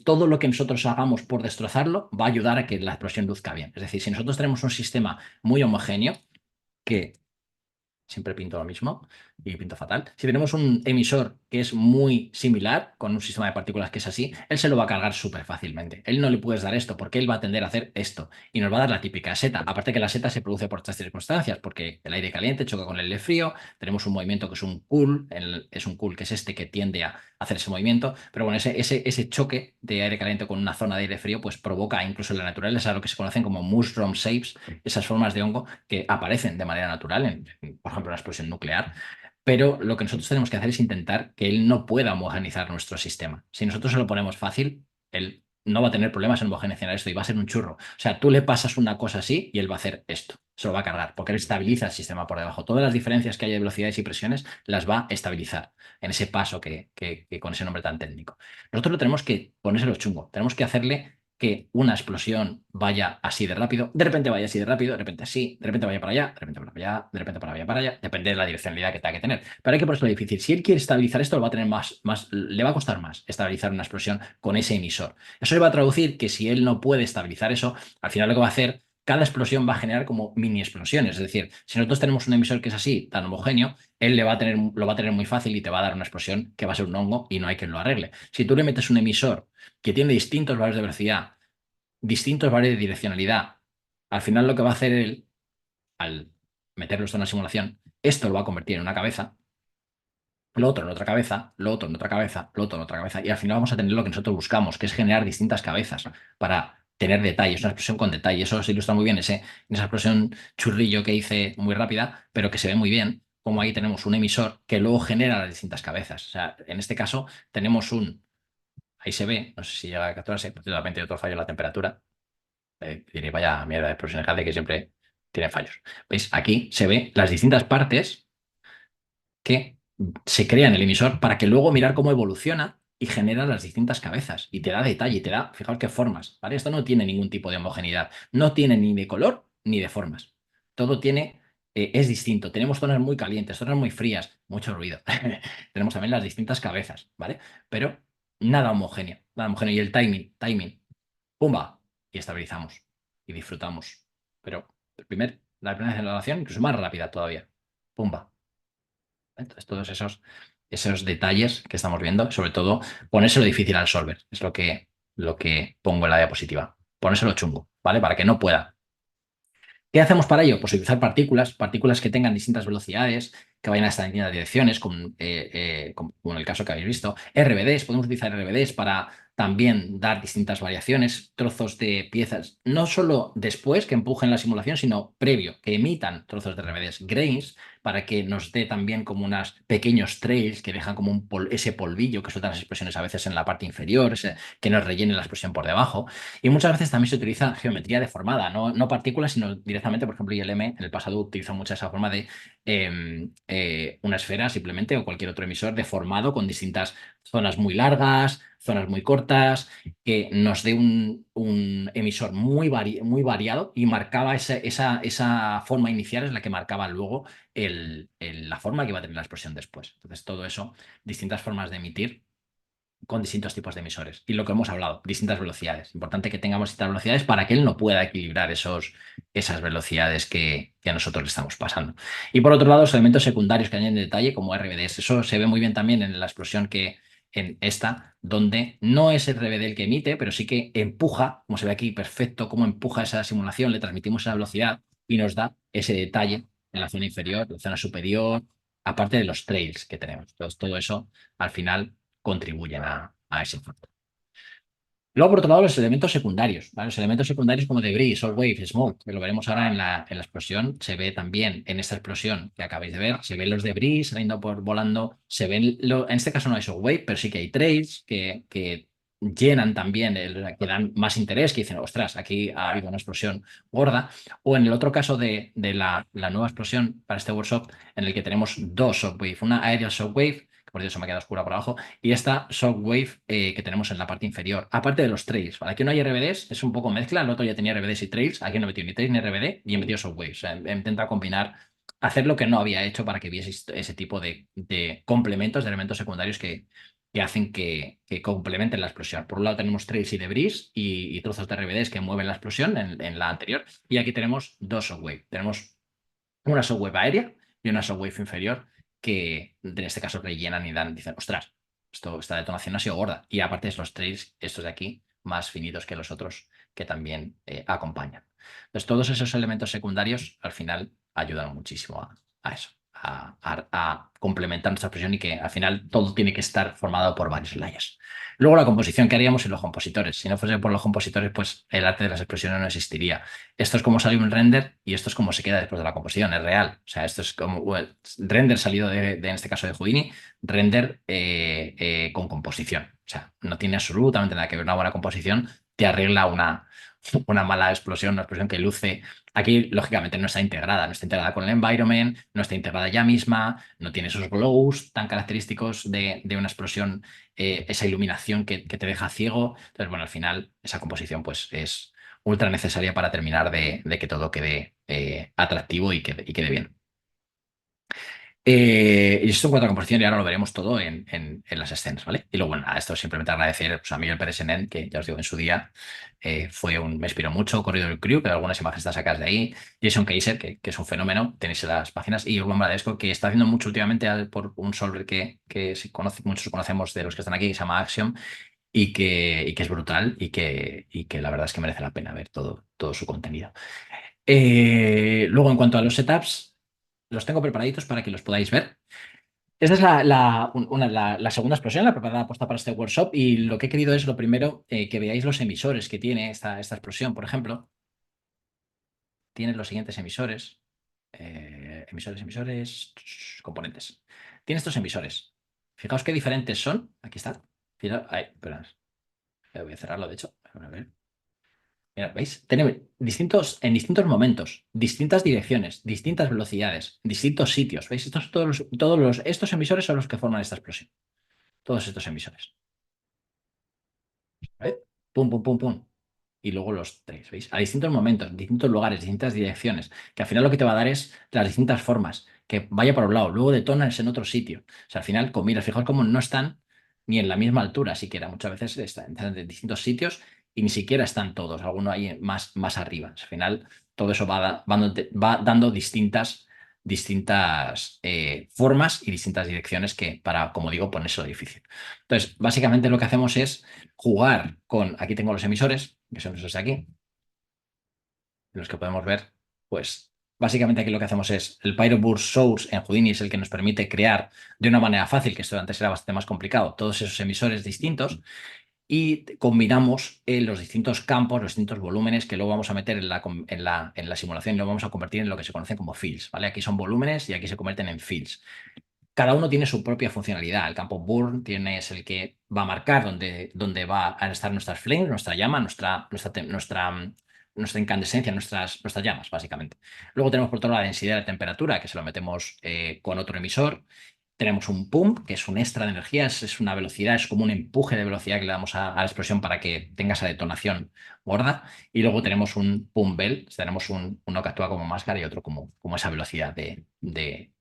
todo lo que nosotros hagamos por destrozarlo va a ayudar a que la explosión luzca bien. Es decir, si nosotros tenemos un sistema muy homogéneo, que siempre pinto lo mismo y pinto fatal. Si tenemos un emisor que es muy similar, con un sistema de partículas que es así, él se lo va a cargar súper fácilmente. Él no le puedes dar esto porque él va a tender a hacer esto y nos va a dar la típica seta. Aparte que la seta se produce por estas circunstancias, porque el aire caliente choca con el aire frío, tenemos un movimiento que es un cool, es un cool que es este que tiende a hacer ese movimiento, pero bueno, ese choque de aire caliente con una zona de aire frío pues provoca incluso en la naturaleza lo que se conocen como mushroom shapes, esas formas de hongo que aparecen de manera natural, por ejemplo, una explosión nuclear. Pero lo que nosotros tenemos que hacer es intentar que él no pueda homogeneizar nuestro sistema. Si nosotros se lo ponemos fácil, él no va a tener problemas en homogeneizar esto y va a ser un churro. O sea, tú le pasas una cosa así y él va a hacer esto. Se lo va a cargar porque él estabiliza el sistema por debajo. Todas las diferencias que hay de velocidades y presiones las va a estabilizar en ese paso que con ese nombre tan técnico. Nosotros lo tenemos que ponérselo chungo. Tenemos que hacerle que una explosión vaya así de rápido, de repente vaya así de rápido, de repente así, de repente vaya para allá, de repente para allá, de repente para allá, para allá, depende de la direccionalidad que tenga que tener. Pero hay que ponerlo difícil. Si él quiere estabilizar esto, lo va a tener le va a costar más estabilizar una explosión con ese emisor. Eso le va a traducir que si él no puede estabilizar eso, al final lo que va a hacer, cada explosión va a generar como mini explosiones. Es decir, si nosotros tenemos un emisor que es así, tan homogéneo, él lo va a tener muy fácil y te va a dar una explosión que va a ser un hongo y no hay quien lo arregle. Si tú le metes un emisor que tiene distintos valores de velocidad, distintos valores de direccionalidad. Al final lo que va a hacer él, al meterlo esto en una simulación, esto lo va a convertir en una cabeza, lo otro en otra cabeza, lo otro en otra cabeza, lo otro en otra cabeza, y al final vamos a tener lo que nosotros buscamos, que es generar distintas cabezas para tener detalles, una expresión con detalle. Eso se ilustra muy bien esa explosión churrillo que hice muy rápida, pero que se ve muy bien, como ahí tenemos un emisor que luego genera las distintas cabezas. O sea, en este caso tenemos ahí se ve, no sé si llega a capturarse, totalmente otro fallo en la temperatura, diré, vaya mierda de explosiones grande que siempre tienen fallos. ¿Veis? Aquí se ve las distintas partes que se crean en el emisor para que luego mirar cómo evoluciona y genera las distintas cabezas. Y te da detalle, y te da, fijaos qué formas, ¿vale? Esto no tiene ningún tipo de homogeneidad. No tiene ni de color ni de formas. Todo tiene, es distinto. Tenemos zonas muy calientes, zonas muy frías, mucho ruido. Tenemos también las distintas cabezas, ¿vale? Pero nada homogéneo, nada homogéneo. Y el timing, pumba, y estabilizamos y disfrutamos. Pero la primera aceleración incluso más rápida todavía. Pumba. Entonces, todos esos detalles que estamos viendo, sobre todo, ponérselo difícil al solver, es lo que pongo en la diapositiva. Ponérselo chungo, ¿vale? Para que no pueda. ¿Qué hacemos para ello? Pues utilizar partículas que tengan distintas velocidades, que vayan hasta distintas direcciones, como en el caso que habéis visto. RBDs, podemos utilizar RBDs para también dar distintas variaciones, trozos de piezas, no solo después que empujen la simulación, sino previo, que emitan trozos de RBDs. Grains, para que nos dé también como unos pequeños trails que dejan como ese polvillo que sueltan las expresiones a veces en la parte inferior, que nos rellene la expresión por debajo. Y muchas veces también se utiliza geometría deformada, no partículas, sino directamente, por ejemplo, ILM en el pasado utilizó mucho esa forma de una esfera simplemente o cualquier otro emisor deformado con distintas zonas muy largas, zonas muy cortas, que nos dé un emisor muy variado y marcaba esa forma inicial es la que marcaba luego la forma que iba a tener la explosión después. Entonces, todo eso, distintas formas de emitir con distintos tipos de emisores. Y lo que hemos hablado, distintas velocidades. Importante que tengamos distintas velocidades para que él no pueda equilibrar esas velocidades que a nosotros le estamos pasando. Y por otro lado, los elementos secundarios que añaden detalle, como RBDs. Eso se ve muy bien también en la explosión que en esta, donde no es el RBD el que emite, pero sí que empuja, como se ve aquí, perfecto, cómo empuja esa simulación, le transmitimos esa velocidad y nos da ese detalle en la zona inferior, en la zona superior, aparte de los trails que tenemos. Entonces, todo eso al final contribuyen a ese factor. Luego, por otro lado, los elementos secundarios, ¿vale? Los elementos secundarios como debris, salt wave, smoke, que lo veremos ahora en la explosión, se ve también en esta explosión que acabáis de ver, se ven los debris saliendo por volando, se ven, en este caso no hay salt wave, pero sí que hay trails que llenan también, que dan más interés, que dicen, ostras, aquí ha habido una explosión gorda. O en el otro caso de la nueva explosión para este workshop, en el que tenemos dos shockwave, una aerial shockwave, que por Dios se me ha quedado oscura por abajo, y esta shockwave que tenemos en la parte inferior, aparte de los trails. ¿Vale? Aquí no hay RBDs, es un poco mezcla, el otro ya tenía RBDs y trails, aquí no he metido ni trails ni RBD y he metido shockwaves. O sea, he intentado combinar, hacer lo que no había hecho para que vieseis ese tipo de complementos, de elementos secundarios que hacen que complementen la explosión. Por un lado tenemos trails y debris y trozos de RBDs que mueven la explosión en la anterior, y aquí tenemos dos shockwave. Tenemos una shockwave aérea y una shockwave inferior que en este caso rellenan y dan, dicen, ostras, esta detonación ha sido gorda. Y aparte es los trails, estos de aquí, más finitos que los otros que también acompañan. Entonces, todos esos elementos secundarios al final ayudan muchísimo a eso, a complementar nuestra expresión y que al final todo tiene que estar formado por varios layers. Luego la composición que haríamos en los compositores. Si no fuese por los compositores, pues el arte de las expresiones no existiría. Esto es como sale un render y esto es como se queda después de la composición, es real. O sea, esto es como render salido en este caso de Houdini, render con composición. O sea, no tiene absolutamente nada que ver. Una buena composición te arregla una mala explosión, una explosión que luce. Aquí, lógicamente, no está integrada con el environment, no está integrada ya misma, no tiene esos glows tan característicos de una explosión, esa iluminación que te deja ciego. Entonces, bueno, al final, esa composición pues es ultra necesaria para terminar de que todo quede atractivo y quede bien. Y esto en cuanto a composición, y ahora lo veremos todo en las escenas, ¿vale? Y luego, bueno, nada, esto simplemente agradecer pues, a Miguel Pérez Senén, que ya os digo, en su día me inspiró mucho, Corrido del Crew, pero algunas imágenes están sacadas de ahí. Jason Kaiser, que es un fenómeno, tenéis en las páginas, y Urban Bradesco, que está haciendo mucho últimamente por un solver que muchos conocemos de los que están aquí, que se llama Axiom, y que es brutal y que la verdad es que merece la pena ver todo su contenido. Luego, en cuanto a los setups, los tengo preparaditos para que los podáis ver. Esta es la segunda explosión, la preparada aposta para este workshop, y lo que he querido es, lo primero, que veáis los emisores que tiene esta explosión. Por ejemplo, tiene los siguientes emisores. Emisores, componentes. Tiene estos emisores. Fijaos qué diferentes son. Aquí está. Ay, perdón. Voy a cerrarlo, de hecho. A ver. Mira, ¿veis? Tenemos en distintos momentos, distintas direcciones, distintas velocidades, distintos sitios. ¿Veis? Estos emisores son los que forman esta explosión. Todos estos emisores. ¿Vale? Pum, pum, pum, pum. Y luego los tres, ¿veis? A distintos momentos, distintos lugares, distintas direcciones. Que al final lo que te va a dar es las distintas formas. Que vaya por un lado, luego detonas en otro sitio. O sea, al final, mira, fijaos cómo no están ni en la misma altura siquiera. Muchas veces están en distintos sitios y ni siquiera están todos. Alguno ahí más arriba. Al final, todo eso va dando distintas formas y distintas direcciones que para, como digo, ponérselo difícil. Entonces, básicamente lo que hacemos es jugar con, aquí tengo los emisores, que son esos de aquí, los que podemos ver, pues básicamente aquí lo que hacemos es, el Pyroburst Source en Houdini es el que nos permite crear de una manera fácil, que esto antes era bastante más complicado, todos esos emisores distintos, y combinamos los distintos campos, los distintos volúmenes que luego vamos a meter en la simulación y lo vamos a convertir en lo que se conoce como fields, ¿vale? Aquí son volúmenes y aquí se convierten en fields. Cada uno tiene su propia funcionalidad. El campo burn es el que va a marcar dónde va a estar nuestras flames, nuestra llama, nuestra incandescencia, nuestras llamas, básicamente. Luego tenemos por otro lado la densidad de temperatura, que se lo metemos con otro emisor. tenemos un pump, que es un extra de energía, es una velocidad, es como un empuje de velocidad que le damos a la explosión para que tenga esa detonación gorda. Y luego tenemos un pump bell, tenemos uno que actúa como máscara y otro como esa velocidad de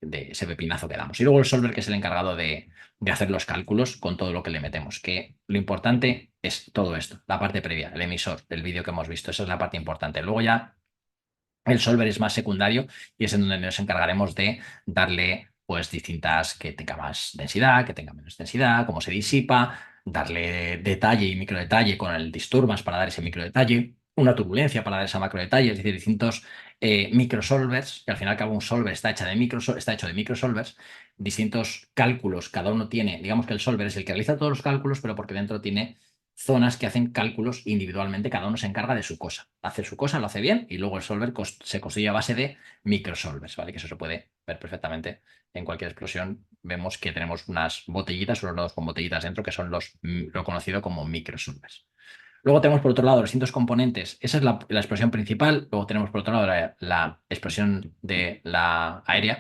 ese pepinazo que damos. Y luego el solver, que es el encargado de hacer los cálculos con todo lo que le metemos, que lo importante es todo esto, la parte previa, el emisor, el vídeo que hemos visto, esa es la parte importante. Luego ya el solver es más secundario y es en donde nos encargaremos de darle pues distintas, que tenga más densidad, que tenga menos densidad, cómo se disipa, darle detalle y micro detalle con el disturbance para dar ese micro detalle, una turbulencia para dar esa macro detalle, es decir, distintos microsolvers, que al final y al cabo un solver está hecho de microsolvers, distintos cálculos, cada uno tiene, digamos que el solver es el que realiza todos los cálculos, pero porque dentro tiene zonas que hacen cálculos individualmente, cada uno se encarga de su cosa. Hace su cosa, lo hace bien, y luego el solver se construye a base de microsolvers, ¿vale? Que eso se puede ver perfectamente en cualquier explosión. Vemos que tenemos unas botellitas, unos nodos con botellitas dentro, que son lo conocido como microsolvers. Luego tenemos por otro lado los distintos componentes. Esa es la explosión principal. Luego tenemos por otro lado la explosión de la aérea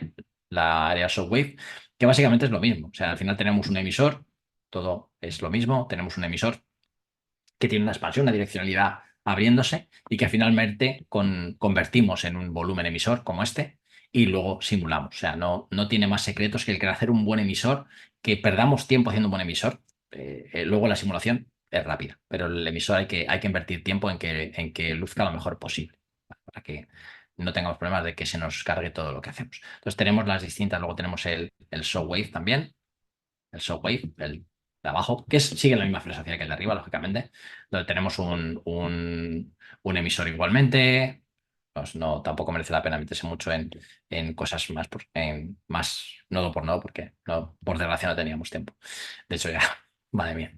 shockwave, que básicamente es lo mismo. O sea, al final tenemos un emisor, todo es lo mismo. Tenemos un emisor que tiene una expansión, una direccionalidad abriéndose y que finalmente convertimos en un volumen emisor como este y luego simulamos. O sea, no tiene más secretos que el que hacer un buen emisor, que perdamos tiempo haciendo un buen emisor. Luego la simulación es rápida, pero el emisor hay que invertir tiempo en que luzca lo mejor posible, para que no tengamos problemas de que se nos cargue todo lo que hacemos. Entonces tenemos las distintas, luego tenemos el Shockwave también, el Shockwave, el de abajo, sigue la misma filosofía que el de arriba, lógicamente, donde tenemos un emisor igualmente. Pues no, tampoco merece la pena meterse mucho en cosas más, más nodo por nodo, porque no, por desgracia no teníamos tiempo. De hecho, ya, madre mía,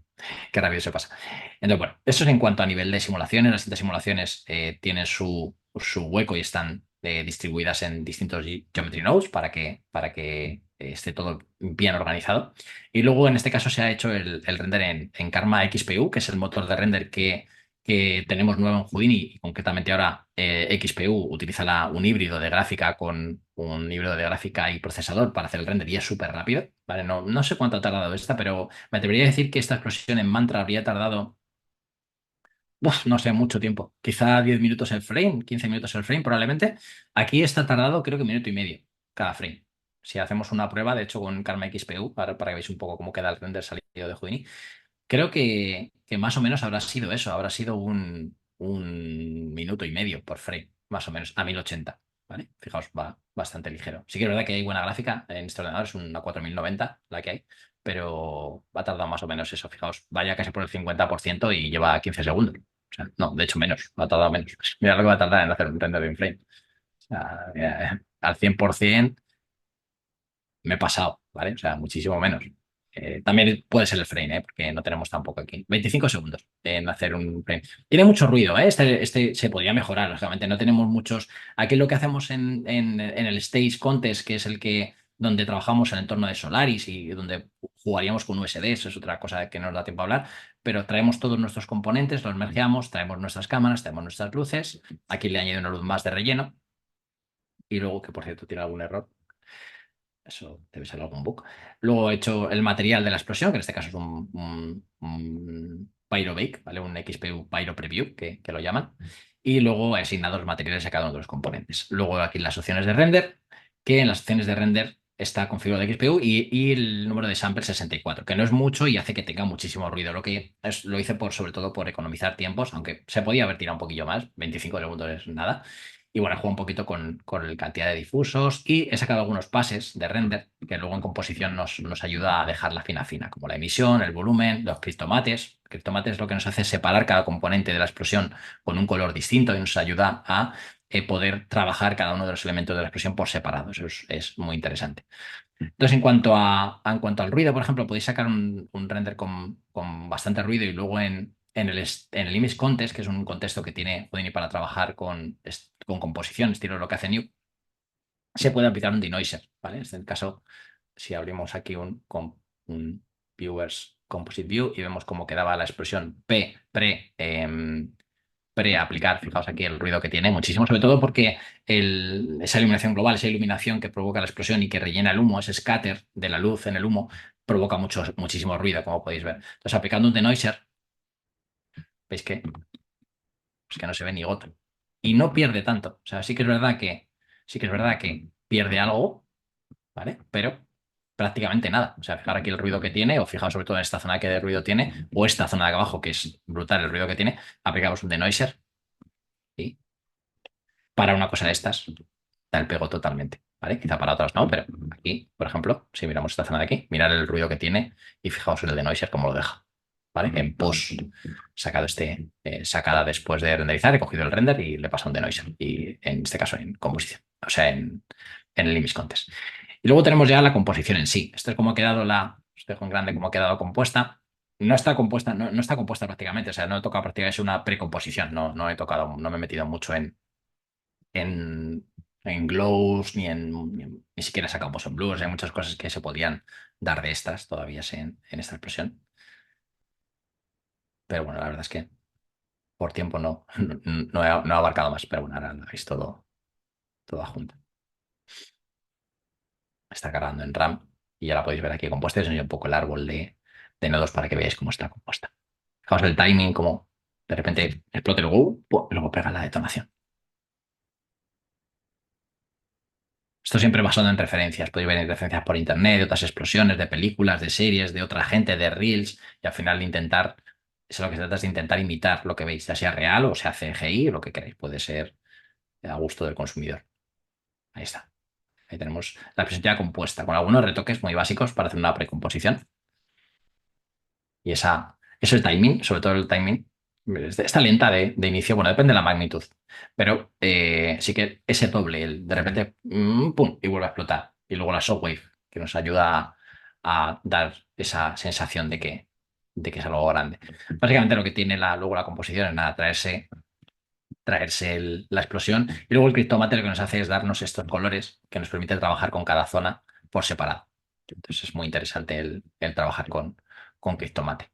qué rápido se pasa. Entonces, bueno, eso es en cuanto a nivel de simulaciones. Las distintas simulaciones tienen su hueco y están distribuidas en distintos geometry nodes para que esté todo bien organizado. Y luego, en este caso, se ha hecho el render en Karma XPU, que es el motor de render que tenemos nuevo en Houdini, y concretamente ahora XPU utiliza un híbrido de gráfica con un híbrido de gráfica y procesador para hacer el render y es súper rápido, ¿vale? No sé cuánto ha tardado esta, pero me atrevería a decir que esta explosión en Mantra habría tardado, no sé, mucho tiempo. Quizá 10 minutos el frame, 15 minutos el frame probablemente. Aquí está tardado creo que minuto y medio cada frame. Si hacemos una prueba, de hecho con Karma XPU, para que veáis un poco cómo queda el render salido de Houdini, creo que más o menos habrá sido eso, habrá sido un minuto y medio por frame, más o menos, a 1080, ¿vale? Fijaos, va bastante ligero. Sí que es verdad que hay buena gráfica en este ordenador, es una 4090 la que hay, pero va a tardar más o menos eso, fijaos, vaya casi por el 50% y lleva 15 segundos. O sea, no, de hecho menos, va a tardar menos. Mira lo que va a tardar en hacer un render de un frame. O sea, al 100% me he pasado, ¿vale? O sea, muchísimo menos. También puede ser el frame, ¿eh? Porque no tenemos tampoco aquí. 25 segundos en hacer un frame. Tiene mucho ruido, ¿eh? Este se podría mejorar, lógicamente. No tenemos muchos. Aquí lo que hacemos en el Stage Contest, que es donde trabajamos en el entorno de Solaris y donde jugaríamos con USDs, es otra cosa que no nos da tiempo a hablar, pero traemos todos nuestros componentes, los mergeamos, traemos nuestras cámaras, traemos nuestras luces. Aquí le añado una luz más de relleno y luego, que por cierto tiene algún error. Eso debe ser algún bug. Luego he hecho el material de la explosión, que en este caso es un Pyrobake, ¿vale? Un XPU Pyro Preview, que lo llaman. Y luego he asignado los materiales a cada uno de los componentes. Luego aquí las opciones de render, que en las opciones de render está configurado el XPU y el número de samples 64, que no es mucho y hace que tenga muchísimo ruido. Lo hice sobre todo por economizar tiempos, aunque se podía haber tirado un poquillo más, 25 segundos es nada. Y bueno, juego un poquito con la cantidad de difusos y he sacado algunos pases de render que luego en composición nos ayuda a dejarla fina fina, como la emisión, el volumen, los criptomates. Criptomates lo que nos hace es separar cada componente de la explosión con un color distinto y nos ayuda a poder trabajar cada uno de los elementos de la explosión por separado. Eso es muy interesante. Entonces, en cuanto al ruido, por ejemplo, podéis sacar un render con bastante ruido y luego en el Image Contest, que es un contexto que tiene Houdini para trabajar con composición, estilo lo que hace New, se puede aplicar un denoiser, ¿vale? En este caso, si abrimos aquí un Viewers Composite View y vemos cómo quedaba la expresión P pre preaplicar, fijaos aquí el ruido que tiene, muchísimo, sobre todo porque esa iluminación global, esa iluminación que provoca la explosión y que rellena el humo, ese scatter de la luz en el humo, provoca muchísimo ruido, como podéis ver. Entonces, aplicando un denoiser, veis que, pues que no se ve ni gota. Y no pierde tanto. O sea, sí que es verdad que pierde algo, ¿vale? Pero prácticamente nada. O sea, fijar aquí el ruido que tiene, o fijaos sobre todo en esta zona que de ruido tiene, o esta zona de abajo, que es brutal el ruido que tiene, aplicamos un denoiser y para una cosa de estas da el pego totalmente, ¿vale? Quizá para otras no, pero aquí, por ejemplo, si miramos esta zona de aquí, mirar el ruido que tiene y fijaos en el denoiser cómo lo deja, ¿vale? En post sacado sacada después de renderizar, he cogido el render y le he pasado un denoiser, y en este caso en composición, o sea, en el image contest. Y luego tenemos ya la composición en sí. Esto es como ha quedado os dejo en grande cómo ha quedado compuesta. No está compuesta, no está compuesta prácticamente, o sea, no he tocado prácticamente, es una precomposición, no he tocado, no me he metido mucho en glows, ni siquiera sacamos en blues. Hay muchas cosas que se podían dar de extras todavía en esta expresión. Pero bueno, la verdad es que por tiempo no he abarcado más, pero bueno, ahora lo veis todo junto. Está cargando en RAM y ya la podéis ver aquí compuesta. Es un poco el árbol de nodos para que veáis cómo está compuesta. Fijaos el timing, como de repente explota el go, ¡pum! Y luego pega la detonación. Esto siempre basado en referencias. Podéis ver referencias por internet, de otras explosiones, de películas, de series, de otra gente, de reels, y al final intentar, eso lo que se trata es de intentar imitar lo que veis, ya sea real o sea CGI o lo que queráis. Puede ser a gusto del consumidor. Ahí está. Ahí tenemos la perspectiva compuesta, con algunos retoques muy básicos para hacer una precomposición. Y eso el timing, sobre todo el timing, está lenta de inicio, bueno, depende de la magnitud, pero sí que ese doble, de repente, pum, y vuelve a explotar. Y luego la shockwave, que nos ayuda a dar esa sensación de que es algo grande. Básicamente lo que tiene luego la composición es nada, traerse la explosión. Y luego el Cryptomatte lo que nos hace es darnos estos colores que nos permite trabajar con cada zona por separado. Entonces es muy interesante el trabajar con Cryptomatte.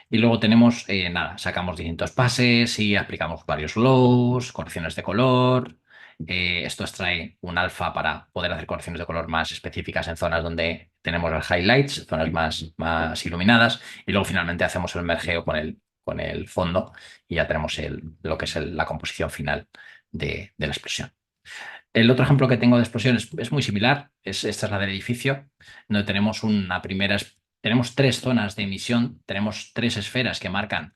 Y luego tenemos, nada, sacamos distintos pases y aplicamos varios glows, correcciones de color. Esto extrae un alfa para poder hacer correcciones de color más específicas en zonas donde tenemos los highlights, zonas más iluminadas. Y luego finalmente hacemos el mergeo con el fondo y ya tenemos lo que es la composición final de la explosión. El otro ejemplo que tengo de explosión es muy similar. Esta es la del edificio, donde tenemos tenemos tres zonas de emisión, tenemos tres esferas que marcan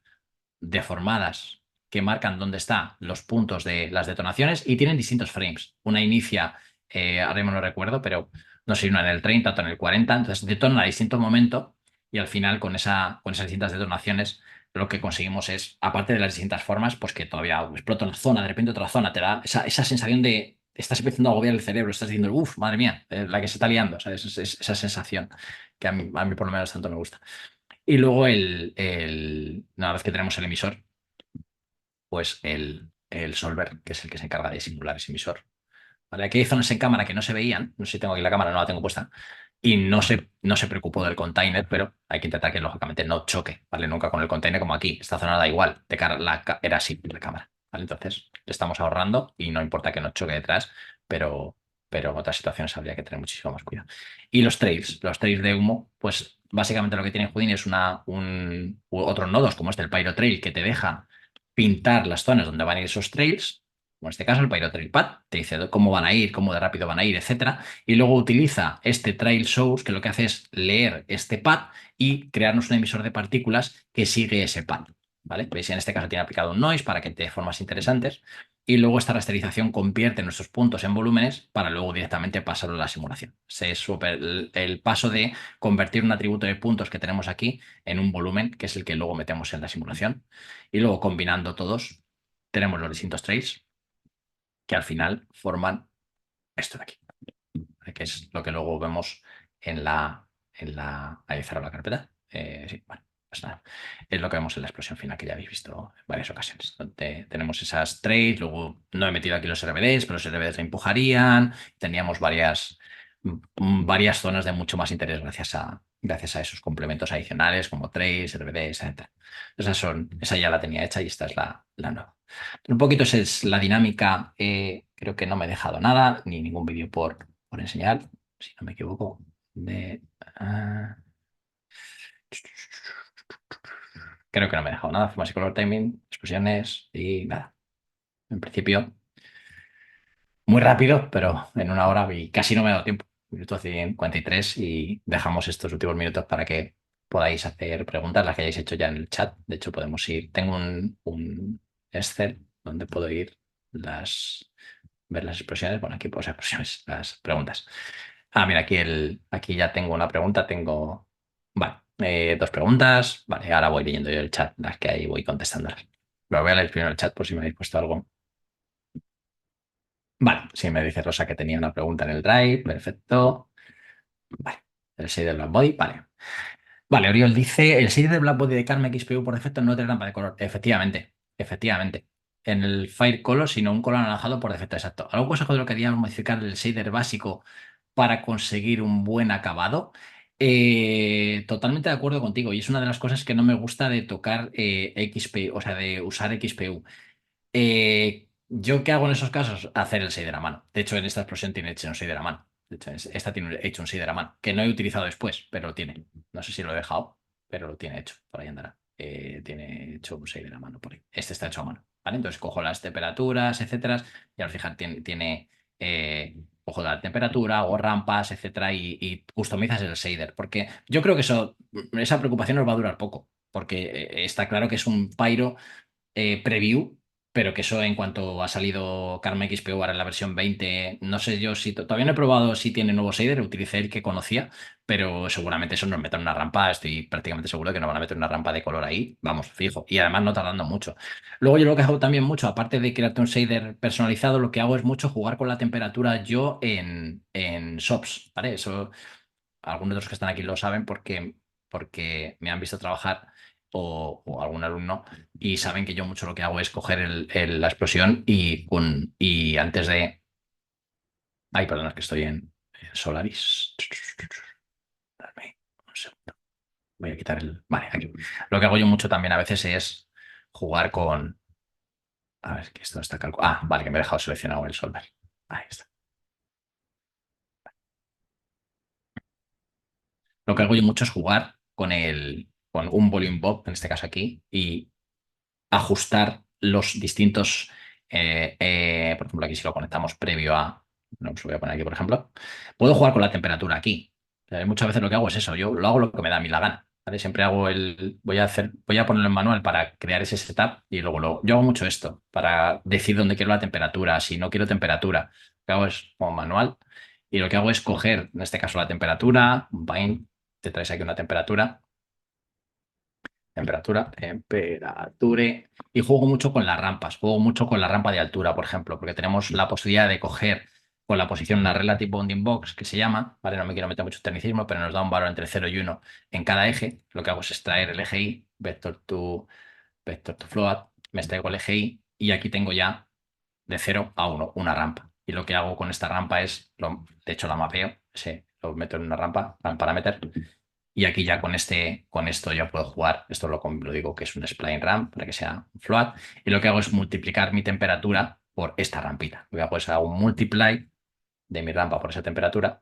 deformadas, que marcan dónde están los puntos de las detonaciones y tienen distintos frames. Una inicia, ahora mismo no recuerdo, pero no sé si una en el 30, otra en el 40, entonces detona a distinto momento y al final con esas distintas detonaciones lo que conseguimos es, aparte de las distintas formas, pues que todavía explota una zona, de repente otra zona, te da esa sensación de estás empezando a agobiar el cerebro, estás diciendo, uff, madre mía, la que se está liando, ¿sabes? Esa sensación que a mí por lo menos tanto me gusta. Y luego una vez que tenemos el emisor, pues el solver, que es el que se encarga de simular ese emisor. ¿Vale? Aquí hay zonas en cámara que no se veían, no sé si tengo aquí la cámara, no la tengo puesta, y no se preocupó del container, pero hay que intentar que lógicamente no choque, ¿vale? Nunca con el container como aquí, esta zona da igual, era así la cámara, ¿vale? Entonces le estamos ahorrando y no importa que no choque detrás, pero en otras situaciones habría que tener muchísimo más cuidado. Y los trails de humo, pues básicamente lo que tiene Houdini es otros nodos como el Pyro Trail que te deja pintar las zonas donde van a ir esos trails, como en este caso el PyroTrail Pad, te dice cómo van a ir, cómo de rápido van a ir, etcétera, y luego utiliza este trail source que lo que hace es leer este pad y crearnos un emisor de partículas que sigue ese pad, ¿vale? ¿Veis? En este caso tiene aplicado un noise para que te dé formas interesantes y luego esta rasterización convierte nuestros puntos en volúmenes para luego directamente pasarlo a la simulación. Ese es el paso de convertir un atributo de puntos que tenemos aquí en un volumen, que es el que luego metemos en la simulación, y luego combinando todos tenemos los distintos trails que al final forman esto de aquí, ¿vale? Que es lo que luego vemos ahí cerrado la carpeta. Sí, bueno, pues nada. Es lo que vemos en la explosión final que ya habéis visto en varias ocasiones. Donde tenemos esas trades, luego no he metido aquí los RBDs, pero los RBDs le empujarían. Teníamos varias zonas de mucho más interés gracias a esos complementos adicionales como trades, RBDs, etc. Esa ya la tenía hecha y esta es la nueva. Un poquito esa es la dinámica. Creo que no me he dejado nada, ni ningún vídeo por enseñar, si no me equivoco. De, ah, creo que no me he dejado nada. Formas y color timing, explosiones y nada. En principio, muy rápido, pero en una hora y casi no me ha dado tiempo. Minuto 53 y dejamos estos últimos minutos para que podáis hacer preguntas, las que hayáis hecho ya en el chat. De hecho, podemos ir. Tengo un Excel donde puedo ir ver las expresiones. Bueno, aquí pues expresiones, las preguntas. Ah, mira, aquí ya tengo una pregunta. Vale, dos preguntas. Vale, ahora voy leyendo yo el chat, las que hay voy contestándolas. Pero voy a leer primero el chat por si me habéis puesto algo. Vale, si me dice Rosa que tenía una pregunta en el Drive, perfecto. Vale, el 6 de Blackbody, vale. Vale, Oriol dice, el 6 de Blackbody de Karma XPU por defecto no tiene rampa de color. Efectivamente, efectivamente. En el Fire Color, sino un color anaranjado por defecto, exacto. ¿Algún consejo de lo que queríamos modificar el shader básico para conseguir un buen acabado? Totalmente de acuerdo contigo y es una de las cosas que no me gusta de tocar XPU, o sea, de usar XPU. ¿Yo qué hago en esos casos? Hacer el shader a mano. De hecho, en esta explosión tiene hecho un shader a mano. De hecho, esta tiene hecho un shader a mano, que no he utilizado después, pero lo tiene. No sé si lo he dejado, pero lo tiene hecho. Por ahí andará. Tiene hecho un shader a mano por ahí. Este está hecho a mano. ¿Vale? Entonces cojo las temperaturas, etcétera. Y al fijar, cojo la temperatura, hago rampas, etcétera, y customizas el shader. Porque yo creo que esa preocupación nos va a durar poco. Porque está claro que es un Pyro preview, pero que eso en cuanto ha salido Karma XPU ahora en la versión 20, no sé yo si todavía no he probado si tiene nuevo shader, utilicé el que conocía, pero seguramente eso nos meterá una rampa, estoy prácticamente seguro de que nos van a meter una rampa de color ahí, vamos, fijo, y además no tardando mucho. Luego yo lo que hago también mucho, aparte de crearte un shader personalizado, lo que hago es mucho jugar con la temperatura yo en SOPs, ¿vale? Eso algunos de los que están aquí lo saben porque me han visto trabajar o algún alumno y saben que yo mucho lo que hago es coger la explosión y antes de... Ay, perdón, es que estoy en Solaris. Dame un segundo. Voy a quitar el... Vale, aquí. Lo que hago yo mucho también a veces es jugar con... A ver, que esto no está calculado. Ah, vale, que me he dejado seleccionado el solver. Ahí está. Lo que hago yo mucho es jugar con un volume bob, en este caso aquí, y ajustar los distintos, por ejemplo, aquí si lo conectamos previo a, no, os lo voy a poner aquí, por ejemplo, puedo jugar con la temperatura aquí. O sea, muchas veces lo que hago es eso, yo lo hago lo que me da a mí la gana. ¿Vale? Siempre voy a ponerlo en manual para crear ese setup y luego yo hago mucho esto para decir dónde quiero la temperatura. Si no quiero temperatura, lo que hago es como manual y lo que hago es coger, en este caso, la temperatura, un bind, te traes aquí una temperature, y juego mucho con las rampas, juego mucho con la rampa de altura, por ejemplo, porque tenemos la posibilidad de coger con la posición una Relative Bounding Box que se llama, ¿vale? No me quiero meter mucho tecnicismo, pero nos da un valor entre 0 y 1 en cada eje. Lo que hago es extraer el eje Y, vector to float, me extraigo el eje Y y aquí tengo ya de 0 a 1 una rampa. Y lo que hago con esta rampa de hecho la mapeo, lo meto en una rampa, en parameter, y aquí ya con esto ya puedo jugar. Esto lo digo que es un spline ramp para que sea un float. Y lo que hago es multiplicar mi temperatura por esta rampita. Lo que hago es hago un multiply de mi rampa por esa temperatura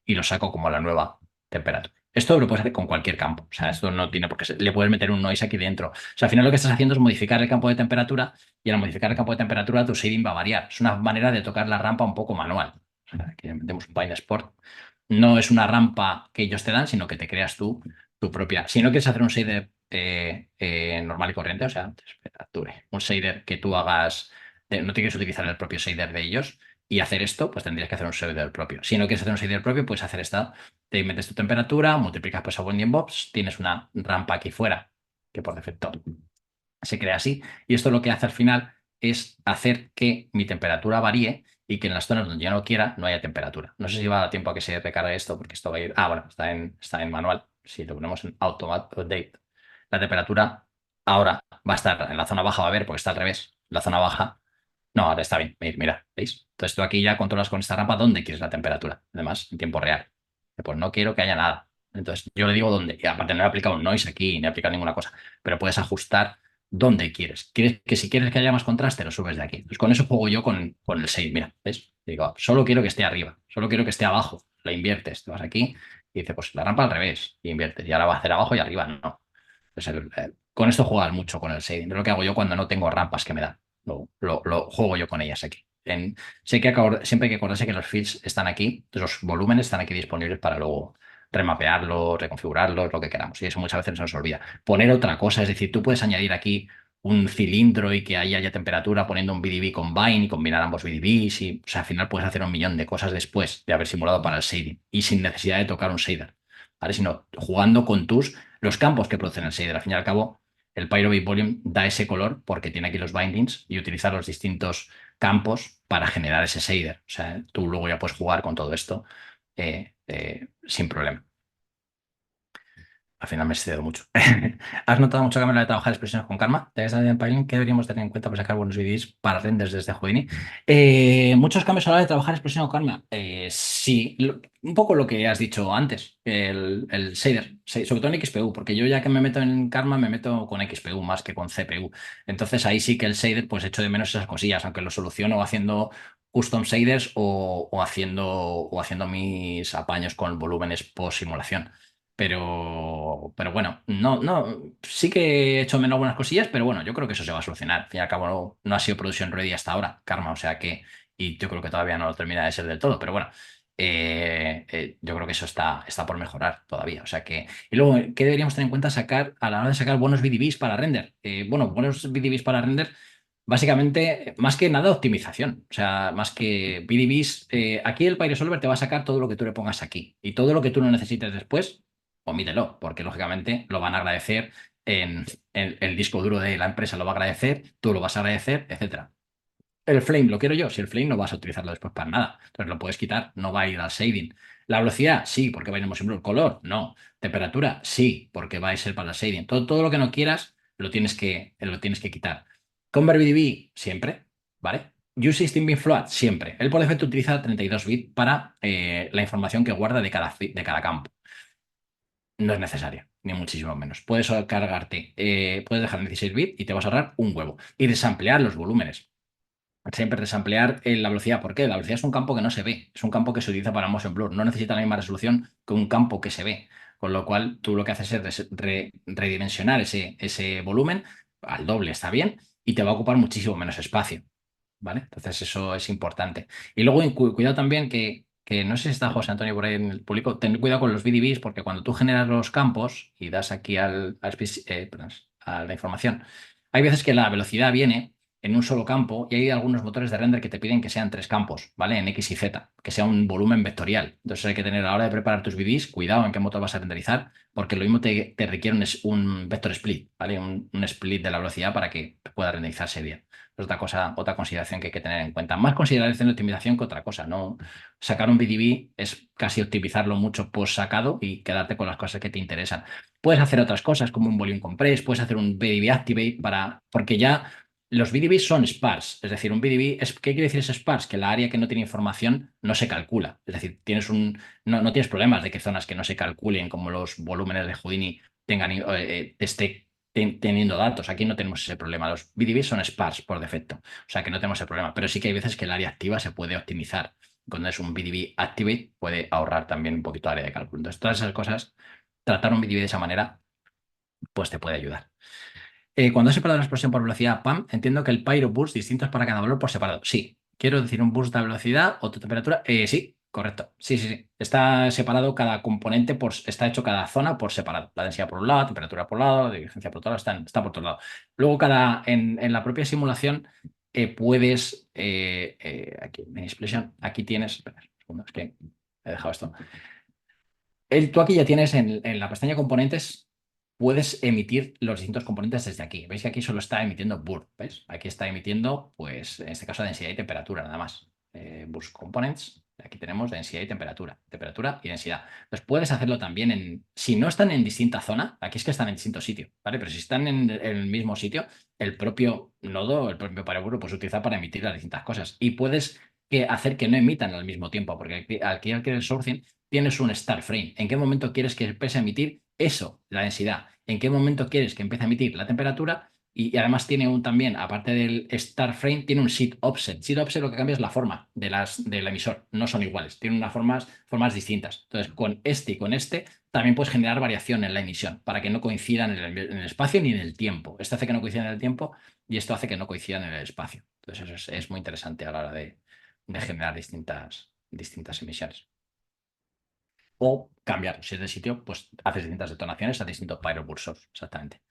y lo saco como la nueva temperatura. Esto lo puedes hacer con cualquier campo. O sea, esto no tiene por qué ser. Le puedes meter un noise aquí dentro. O sea, al final lo que estás haciendo es modificar el campo de temperatura y al modificar el campo de temperatura tu shading va a variar. Es una manera de tocar la rampa un poco manual. O sea, aquí le metemos un Pine Sport. No es una rampa que ellos te dan, sino que te creas tú tu propia. Si no quieres hacer un shader normal y corriente, o sea, un shader que tú hagas, no te quieres utilizar el propio shader de ellos y hacer esto, pues tendrías que hacer un shader propio. Si no quieres hacer un shader propio, puedes hacer esta. Te metes tu temperatura, multiplicas pues a Bounding Bobs, tienes una rampa aquí fuera, que por defecto se crea así. Y esto lo que hace al final es hacer que mi temperatura varíe y que en las zonas donde yo no quiera no haya temperatura. No sé si va a dar tiempo a que se recargue esto, porque esto va a ir. Ah, bueno, está en manual. Si lo ponemos en Automate Update, la temperatura ahora va a estar en la zona baja, va a ver, porque está al revés. La zona baja. No, ahora está bien. Mira, ¿veis? Entonces tú aquí ya controlas con esta rampa dónde quieres la temperatura. Además, en tiempo real. Pues no quiero que haya nada. Entonces yo le digo dónde. Y aparte no he aplicado un noise aquí, ni he aplicado ninguna cosa. Pero puedes ajustar dónde quieres. ¿Quieres que si quieres que haya más contraste, lo subes de aquí? Pues con eso juego yo con el shade. Mira, ¿ves? Digo, solo quiero que esté arriba, solo quiero que esté abajo. La inviertes, te vas aquí y dices, pues la rampa al revés, y inviertes. Y ahora va a hacer abajo y arriba, no. Pues con esto juegas mucho con el shading. Es lo que hago yo cuando no tengo rampas que me dan. Lo juego yo con ellas aquí. Sé que siempre hay que acordarse que los fields están aquí, los volúmenes están aquí disponibles para luego remapearlos, reconfigurarlos, lo que queramos. Y eso muchas veces se nos olvida. Poner otra cosa, es decir, tú puedes añadir aquí un cilindro y que ahí haya temperatura poniendo un BDB combine y combinar ambos BDBs y, o sea, al final puedes hacer un millón de cosas después de haber simulado para el shading y sin necesidad de tocar un shader, ¿vale? Sino jugando con los campos que producen el shader. Al fin y al cabo, el Pyrobase Volume da ese color porque tiene aquí los bindings y utilizar los distintos campos para generar ese shader. O sea, tú luego ya puedes jugar con todo esto sin problema. Al final me he excedido mucho. ¿Has notado mucho cambio a la hora de trabajar expresiones con Karma? ¿Te has en Python? ¿Qué deberíamos tener en cuenta para sacar buenos vídeos para renders desde Houdini? Muchos cambios a la hora de trabajar expresiones con Karma. Sí, un poco lo que has dicho antes, el shader, sí, sobre todo en XPU, porque yo ya que me meto en Karma me meto con XPU más que con CPU. Entonces ahí sí que el shader, pues echo de menos esas cosillas, aunque lo soluciono haciendo custom shaders o haciendo mis apaños con volúmenes post simulación. Pero bueno, sí que he hecho menos algunas cosillas, pero bueno, yo creo que eso se va a solucionar. Al fin y al cabo, no ha sido production ready hasta ahora, Karma, o sea que, y yo creo que todavía no lo termina de ser del todo, pero bueno, yo creo que eso está por mejorar todavía. O sea que, y luego, ¿qué deberíamos tener en cuenta sacar a la hora de sacar buenos VDBs para render? Bueno, buenos VDBs para render. Básicamente, más que nada, optimización. O sea, más que VDBs, aquí el PyResolver te va a sacar todo lo que tú le pongas aquí. Y todo lo que tú no necesites después, omítelo, porque lógicamente lo van a agradecer en el disco duro de la empresa, lo va a agradecer, tú lo vas a agradecer, etcétera. El flame lo quiero yo, si el flame no vas a utilizarlo después para nada, entonces lo puedes quitar, no va a ir al shading. La velocidad, sí, porque va a ir en motion blur. Color, no. Temperatura, sí, porque va a ser para el shading. Todo lo que no quieras lo tienes que quitar. Convert BDB, siempre, ¿vale? Use System Bin Float, siempre. Él por defecto utiliza 32 bits para la información que guarda de cada campo. No es necesaria, ni muchísimo menos. Puedes cargarte, puedes dejar en 16 bits y te vas a ahorrar un huevo. Y desamplear los volúmenes. Siempre desamplear la velocidad. ¿Por qué? La velocidad es un campo que no se ve. Es un campo que se utiliza para motion blur. No necesita la misma resolución que un campo que se ve. Con lo cual, tú lo que haces es redimensionar ese volumen al doble, está bien, y te va a ocupar muchísimo menos espacio. ¿Vale? Entonces eso es importante. Y luego cuidado también que no sé si está José Antonio por ahí en el público, ten cuidado con los VDBs porque cuando tú generas los campos y das aquí perdón, a la información, hay veces que la velocidad viene en un solo campo y hay algunos motores de render que te piden que sean tres campos, ¿vale? En X y Z, que sea un volumen vectorial. Entonces hay que tener a la hora de preparar tus VDBs, cuidado en qué motor vas a renderizar, porque lo mismo te requiere un vector split, ¿vale? Un split de la velocidad para que pueda renderizarse bien. Es otra consideración que hay que tener en cuenta. Más consideración de optimización que otra cosa. No sacar un BDB es casi optimizarlo mucho post sacado y quedarte con las cosas que te interesan. Puedes hacer otras cosas como un volume compress, puedes hacer un BDB activate porque ya los BDBs son sparse. Es decir, un BDB ¿qué quiere decir ese sparse? Que la área que no tiene información no se calcula. Es decir, no tienes problemas de que zonas que no se calculen como los volúmenes de Houdini esté teniendo datos. Aquí no tenemos ese problema. Los BDBs son sparse por defecto, o sea que no tenemos ese problema. Pero sí que hay veces que el área activa se puede optimizar. Cuando es un BDB activate, puede ahorrar también un poquito de área de cálculo. Entonces, todas esas cosas, tratar un BDB de esa manera, pues te puede ayudar. Cuando has separado la explosión por velocidad, PAM, entiendo que el pyro burst distintos para cada valor por separado. Sí. Quiero decir, un burst de velocidad o de temperatura. Sí, correcto. Sí, sí, sí. Está separado cada componente, está hecho cada zona por separado. La densidad por un lado, temperatura por un lado, divergencia por otro lado, está por otro lado. Luego, en la propia simulación, puedes. Aquí, en expresión, aquí tienes. Espera, un segundo, es que he dejado esto. Tú aquí ya tienes en la pestaña componentes, puedes emitir los distintos componentes desde aquí. ¿Veis que aquí solo está emitiendo burst? ¿Ves? Aquí está emitiendo, pues, en este caso, densidad y temperatura, nada más. Burst components. Aquí tenemos densidad y temperatura y densidad. Entonces puedes hacerlo también si no están en distinta zona, aquí es que están en distinto sitio, ¿vale? Pero si están en el mismo sitio, el propio nodo, el propio paraburro, puedes utilizar para emitir las distintas cosas. Y puedes hacer que no emitan al mismo tiempo, porque aquí al el sourcing tienes un start frame. ¿En qué momento quieres que empiece a emitir eso, la densidad? ¿En qué momento quieres que empiece a emitir la temperatura? Y además tiene también, aparte del start frame, tiene un seed offset. Seed offset lo que cambia es la forma del emisor. No son iguales, tienen unas formas distintas. Entonces, con este y con este también puedes generar variación en la emisión para que no coincidan en el espacio ni en el tiempo. Este hace que no coincidan en el tiempo y esto hace que no coincidan en el espacio. Entonces, eso es muy interesante a la hora de generar distintas emisiones. O cambiar, si es de sitio, pues haces distintas detonaciones a distintos pyrocursors, exactamente.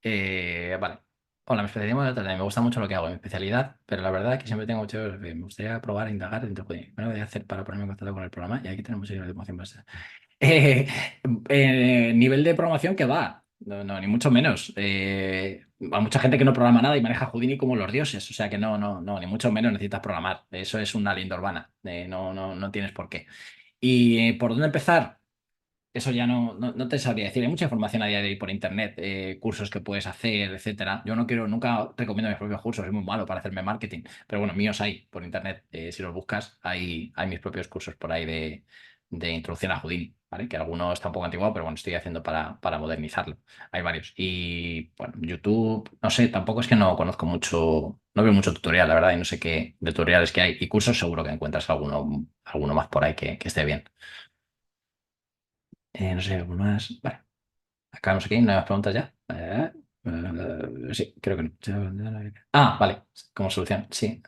Vale. Hola, me especializo en data. Me gusta mucho lo que hago, mi especialidad, pero la verdad es que siempre tengo mucho. Me gustaría probar, indagar dentro de. Bueno, voy a hacer para ponerme en contacto con el programa y hay que tener mucha información base. Eh, Nivel de programación que va. No, no, ni mucho menos. Hay mucha gente que no programa nada y maneja Houdini como los dioses. O sea que no, no, no, ni mucho menos necesitas programar. Eso es una leyenda urbana. No, no, no tienes por qué. ¿Y por dónde empezar? Eso ya no te sabría decir. Hay mucha información a día de hoy por internet, cursos que puedes hacer, etcétera. Yo nunca recomiendo mis propios cursos, es muy malo para hacerme marketing. Pero bueno, míos hay por internet. Si los buscas, hay mis propios cursos por ahí de introducción a Houdini, ¿vale? Que alguno está un poco antiguo, pero bueno, estoy haciendo para modernizarlo. Hay varios. Y bueno, YouTube, no sé, tampoco es que no conozco mucho, no veo mucho tutorial, la verdad, y no sé qué de tutoriales que hay. Y cursos seguro que encuentras alguno más por ahí que esté bien. No sé, algo más. Vale. Acabamos aquí, no hay más preguntas ya. Sí, creo que no. Vale, como solución, sí.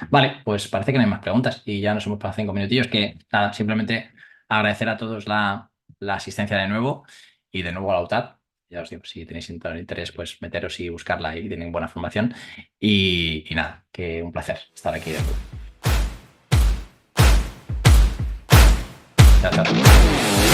Vale, pues parece que no hay más preguntas y ya nos hemos pasado 5 minutillos. Que nada, simplemente agradecer a todos la asistencia de nuevo y de nuevo a la UTAD. Ya os digo, si tenéis interés, pues meteros y buscarla y tienen buena formación. Y nada, que un placer estar aquí. Chao, chao.